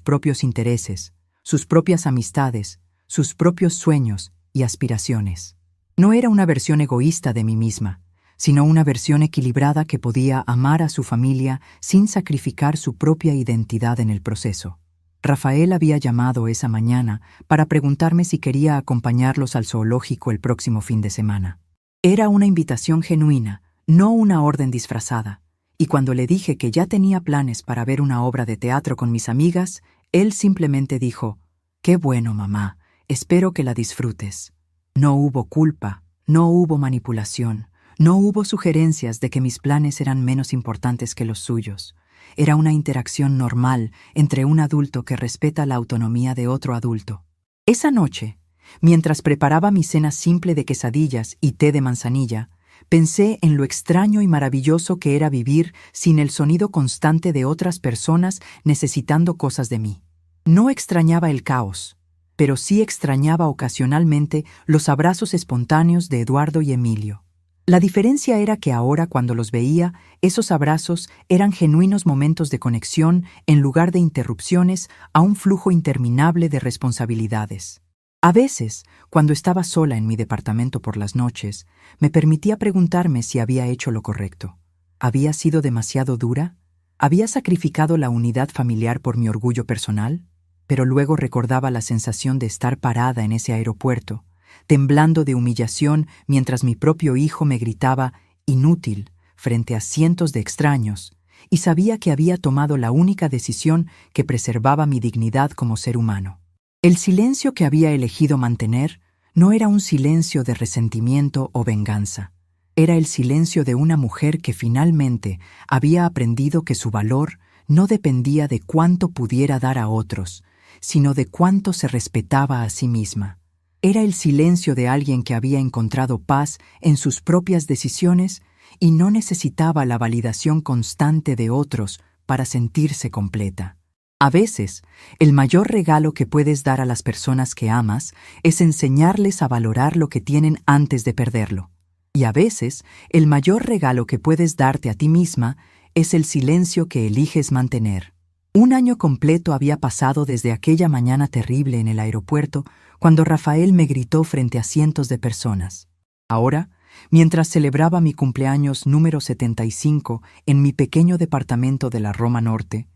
A: propios intereses, sus propias amistades, sus propios sueños y aspiraciones. No era una versión egoísta de mí misma, sino una versión equilibrada que podía amar a su familia sin sacrificar su propia identidad en el proceso. Rafael había llamado esa mañana para preguntarme si quería acompañarlos al zoológico el próximo fin de semana. Era una invitación genuina, no una orden disfrazada. Y cuando le dije que ya tenía planes para ver una obra de teatro con mis amigas, él simplemente dijo: «Qué bueno, mamá, espero que la disfrutes». No hubo culpa, no hubo manipulación, no hubo sugerencias de que mis planes eran menos importantes que los suyos. Era una interacción normal entre un adulto que respeta la autonomía de otro adulto. Esa noche, mientras preparaba mi cena simple de quesadillas y té de manzanilla, pensé en lo extraño y maravilloso que era vivir sin el sonido constante de otras personas necesitando cosas de mí. No extrañaba el caos, pero sí extrañaba ocasionalmente los abrazos espontáneos de Eduardo y Emilio. La diferencia era que ahora, cuando los veía, esos abrazos eran genuinos momentos de conexión en lugar de interrupciones a un flujo interminable de responsabilidades. A veces, cuando estaba sola en mi departamento por las noches, me permitía preguntarme si había hecho lo correcto. ¿Había sido demasiado dura? ¿Había sacrificado la unidad familiar por mi orgullo personal? Pero luego recordaba la sensación de estar parada en ese aeropuerto, temblando de humillación mientras mi propio hijo me gritaba «inútil» frente a cientos de extraños, y sabía que había tomado la única decisión que preservaba mi dignidad como ser humano. El silencio que había elegido mantener no era un silencio de resentimiento o venganza. Era el silencio de una mujer que finalmente había aprendido que su valor no dependía de cuánto pudiera dar a otros, sino de cuánto se respetaba a sí misma. Era el silencio de alguien que había encontrado paz en sus propias decisiones y no necesitaba la validación constante de otros para sentirse completa. A veces, el mayor regalo que puedes dar a las personas que amas es enseñarles a valorar lo que tienen antes de perderlo. Y a veces, el mayor regalo que puedes darte a ti misma es el silencio que eliges mantener. Un año completo había pasado desde aquella mañana terrible en el aeropuerto cuando Rafael me gritó frente a cientos de personas. Ahora, mientras celebraba mi cumpleaños número 75 en mi pequeño departamento de la Roma Norte,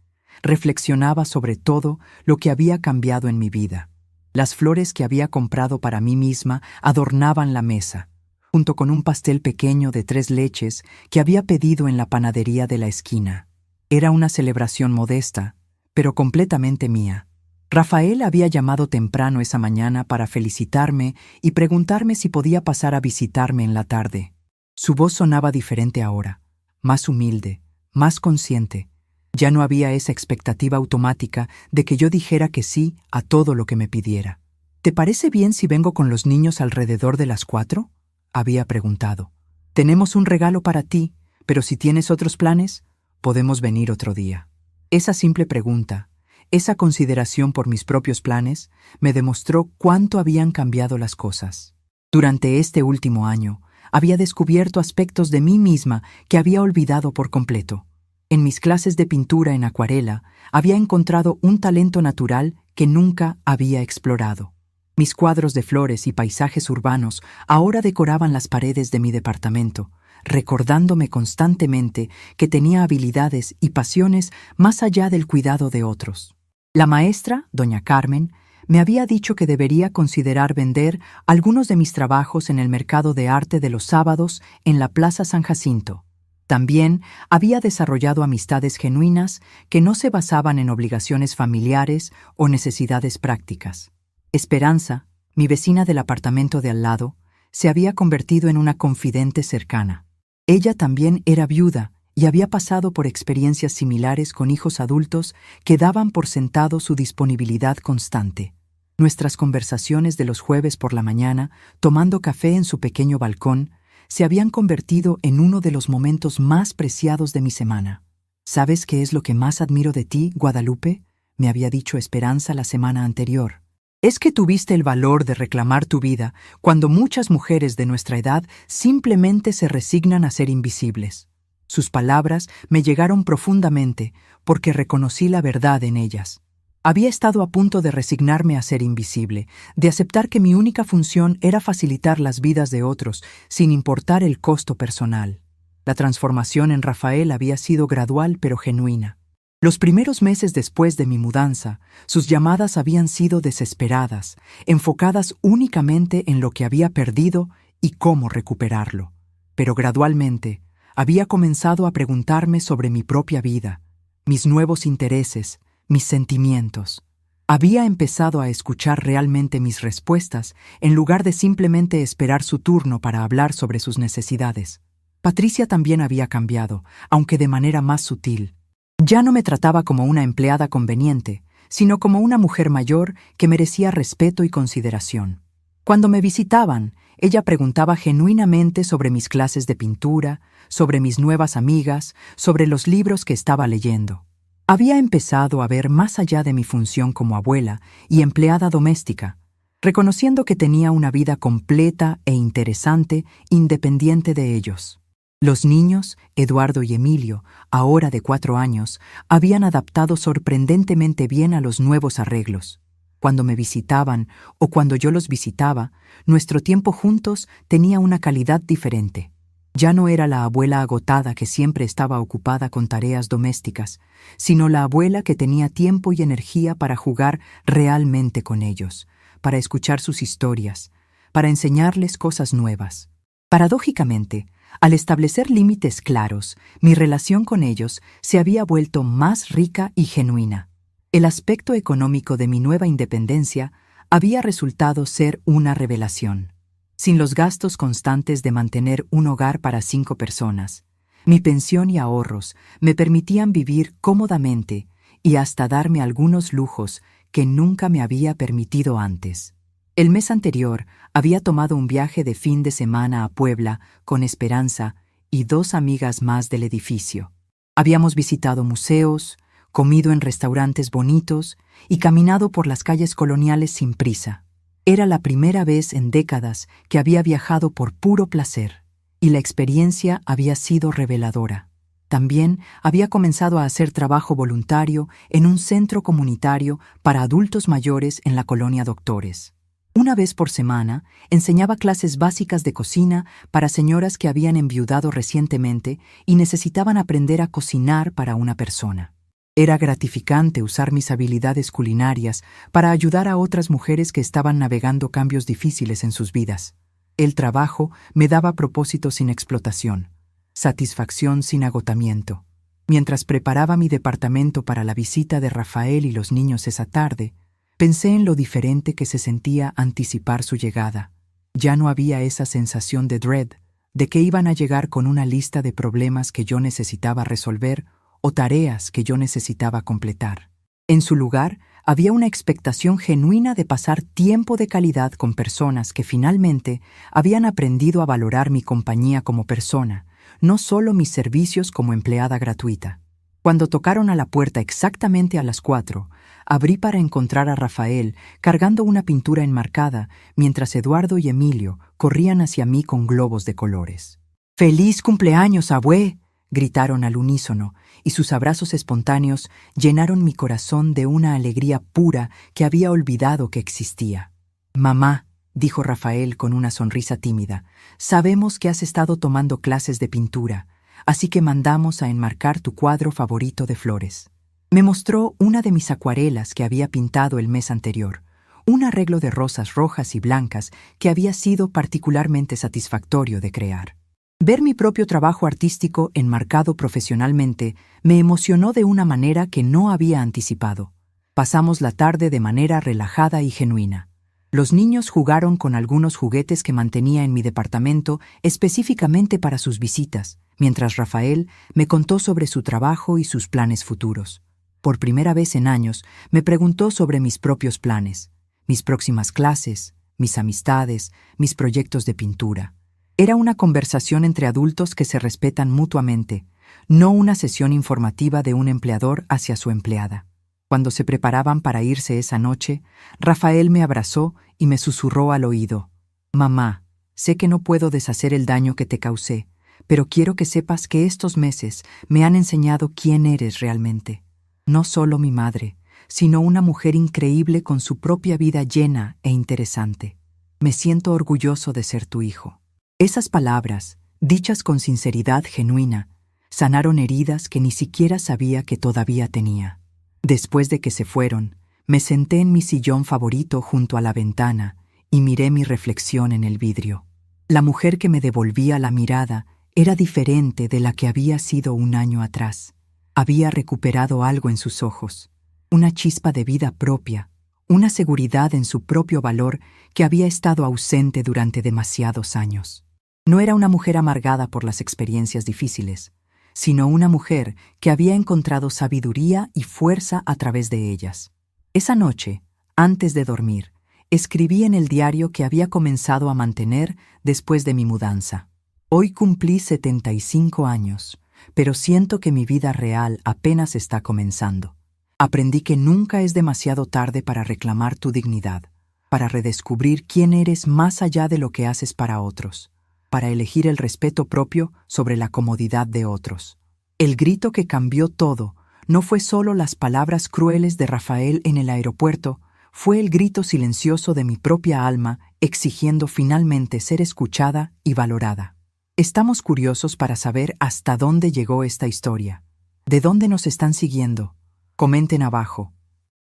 A: reflexionaba sobre todo lo que había cambiado en mi vida. Las flores que había comprado para mí misma adornaban la mesa, junto con un pastel pequeño de 3 leches que había pedido en la panadería de la esquina. Era una celebración modesta, pero completamente mía. Rafael había llamado temprano esa mañana para felicitarme y preguntarme si podía pasar a visitarme en la tarde. Su voz sonaba diferente ahora, más humilde, más consciente. Ya no había esa expectativa automática de que yo dijera que sí a todo lo que me pidiera. ¿Te parece bien si vengo con los niños alrededor de las 4? Había preguntado. Tenemos un regalo para ti, pero si tienes otros planes, podemos venir otro día. Esa simple pregunta, esa consideración por mis propios planes, me demostró cuánto habían cambiado las cosas. Durante este último año, había descubierto aspectos de mí misma que había olvidado por completo. En mis clases de pintura en acuarela, había encontrado un talento natural que nunca había explorado. Mis cuadros de flores y paisajes urbanos ahora decoraban las paredes de mi departamento, recordándome constantemente que tenía habilidades y pasiones más allá del cuidado de otros. La maestra, doña Carmen, me había dicho que debería considerar vender algunos de mis trabajos en el mercado de arte de los sábados en la Plaza San Jacinto. También había desarrollado amistades genuinas que no se basaban en obligaciones familiares o necesidades prácticas. Esperanza, mi vecina del apartamento de al lado, se había convertido en una confidente cercana. Ella también era viuda y había pasado por experiencias similares con hijos adultos que daban por sentado su disponibilidad constante. Nuestras conversaciones de los jueves por la mañana, tomando café en su pequeño balcón, se habían convertido en uno de los momentos más preciados de mi semana. ¿Sabes qué es lo que más admiro de ti, Guadalupe?, me había dicho Esperanza la semana anterior. Es que tuviste el valor de reclamar tu vida cuando muchas mujeres de nuestra edad simplemente se resignan a ser invisibles. Sus palabras me llegaron profundamente porque reconocí la verdad en ellas. Había estado a punto de resignarme a ser invisible, de aceptar que mi única función era facilitar las vidas de otros, sin importar el costo personal. La transformación en Rafael había sido gradual pero genuina. Los primeros meses después de mi mudanza, sus llamadas habían sido desesperadas, enfocadas únicamente en lo que había perdido y cómo recuperarlo. Pero gradualmente había comenzado a preguntarme sobre mi propia vida, mis nuevos intereses, mis sentimientos. Había empezado a escuchar realmente mis respuestas en lugar de simplemente esperar su turno para hablar sobre sus necesidades. Patricia también había cambiado, aunque de manera más sutil. Ya no me trataba como una empleada conveniente, sino como una mujer mayor que merecía respeto y consideración. Cuando me visitaban, ella preguntaba genuinamente sobre mis clases de pintura, sobre mis nuevas amigas, sobre los libros que estaba leyendo. Había empezado a ver más allá de mi función como abuela y empleada doméstica, reconociendo que tenía una vida completa e interesante independiente de ellos. Los niños, Eduardo y Emilio, ahora de 4 años, habían adaptado sorprendentemente bien a los nuevos arreglos. Cuando me visitaban o cuando yo los visitaba, nuestro tiempo juntos tenía una calidad diferente. Ya no era la abuela agotada que siempre estaba ocupada con tareas domésticas, sino la abuela que tenía tiempo y energía para jugar realmente con ellos, para escuchar sus historias, para enseñarles cosas nuevas. Paradójicamente, al establecer límites claros, mi relación con ellos se había vuelto más rica y genuina. El aspecto económico de mi nueva independencia había resultado ser una revelación. Sin los gastos constantes de mantener un hogar para 5 personas, mi pensión y ahorros me permitían vivir cómodamente y hasta darme algunos lujos que nunca me había permitido antes. El mes anterior había tomado un viaje de fin de semana a Puebla con Esperanza y 2 amigas más del edificio. Habíamos visitado museos, comido en restaurantes bonitos y caminado por las calles coloniales sin prisa. Era la primera vez en décadas que había viajado por puro placer, y la experiencia había sido reveladora. También había comenzado a hacer trabajo voluntario en un centro comunitario para adultos mayores en la colonia Doctores. Una vez por semana, enseñaba clases básicas de cocina para señoras que habían enviudado recientemente y necesitaban aprender a cocinar para una persona. Era gratificante usar mis habilidades culinarias para ayudar a otras mujeres que estaban navegando cambios difíciles en sus vidas. El trabajo me daba propósito sin explotación, satisfacción sin agotamiento. Mientras preparaba mi departamento para la visita de Rafael y los niños esa tarde, pensé en lo diferente que se sentía anticipar su llegada. Ya no había esa sensación de dread, de que iban a llegar con una lista de problemas que yo necesitaba resolver o tareas que yo necesitaba completar. En su lugar, había una expectación genuina de pasar tiempo de calidad con personas que finalmente habían aprendido a valorar mi compañía como persona, no solo mis servicios como empleada gratuita. Cuando tocaron a la puerta exactamente a las 4, abrí para encontrar a Rafael cargando una pintura enmarcada, mientras Eduardo y Emilio corrían hacia mí con globos de colores. ¡Feliz cumpleaños, abue!, gritaron al unísono, y sus abrazos espontáneos llenaron mi corazón de una alegría pura que había olvidado que existía. «Mamá», dijo Rafael con una sonrisa tímida, «sabemos que has estado tomando clases de pintura, así que mandamos a enmarcar tu cuadro favorito de flores». Me mostró una de mis acuarelas que había pintado el mes anterior, un arreglo de rosas rojas y blancas que había sido particularmente satisfactorio de crear. Ver mi propio trabajo artístico enmarcado profesionalmente me emocionó de una manera que no había anticipado. Pasamos la tarde de manera relajada y genuina. Los niños jugaron con algunos juguetes que mantenía en mi departamento específicamente para sus visitas, mientras Rafael me contó sobre su trabajo y sus planes futuros. Por primera vez en años, me preguntó sobre mis propios planes, mis próximas clases, mis amistades, mis proyectos de pintura. Era una conversación entre adultos que se respetan mutuamente, no una sesión informativa de un empleador hacia su empleada. Cuando se preparaban para irse esa noche, Rafael me abrazó y me susurró al oído: «Mamá, sé que no puedo deshacer el daño que te causé, pero quiero que sepas que estos meses me han enseñado quién eres realmente. No solo mi madre, sino una mujer increíble con su propia vida llena e interesante. Me siento orgulloso de ser tu hijo». Esas palabras, dichas con sinceridad genuina, sanaron heridas que ni siquiera sabía que todavía tenía. Después de que se fueron, me senté en mi sillón favorito junto a la ventana y miré mi reflexión en el vidrio. La mujer que me devolvía la mirada era diferente de la que había sido un año atrás. Había recuperado algo en sus ojos, una chispa de vida propia, una seguridad en su propio valor que había estado ausente durante demasiados años. No era una mujer amargada por las experiencias difíciles, sino una mujer que había encontrado sabiduría y fuerza a través de ellas. Esa noche, antes de dormir, escribí en el diario que había comenzado a mantener después de mi mudanza. Hoy cumplí 75 años, pero siento que mi vida real apenas está comenzando. Aprendí que nunca es demasiado tarde para reclamar tu dignidad, para redescubrir quién eres más allá de lo que haces para otros, para elegir el respeto propio sobre la comodidad de otros. El grito que cambió todo no fue solo las palabras crueles de Rafael en el aeropuerto, fue el grito silencioso de mi propia alma exigiendo finalmente ser escuchada y valorada. Estamos curiosos para saber hasta dónde llegó esta historia. ¿De dónde nos están siguiendo? Comenten abajo.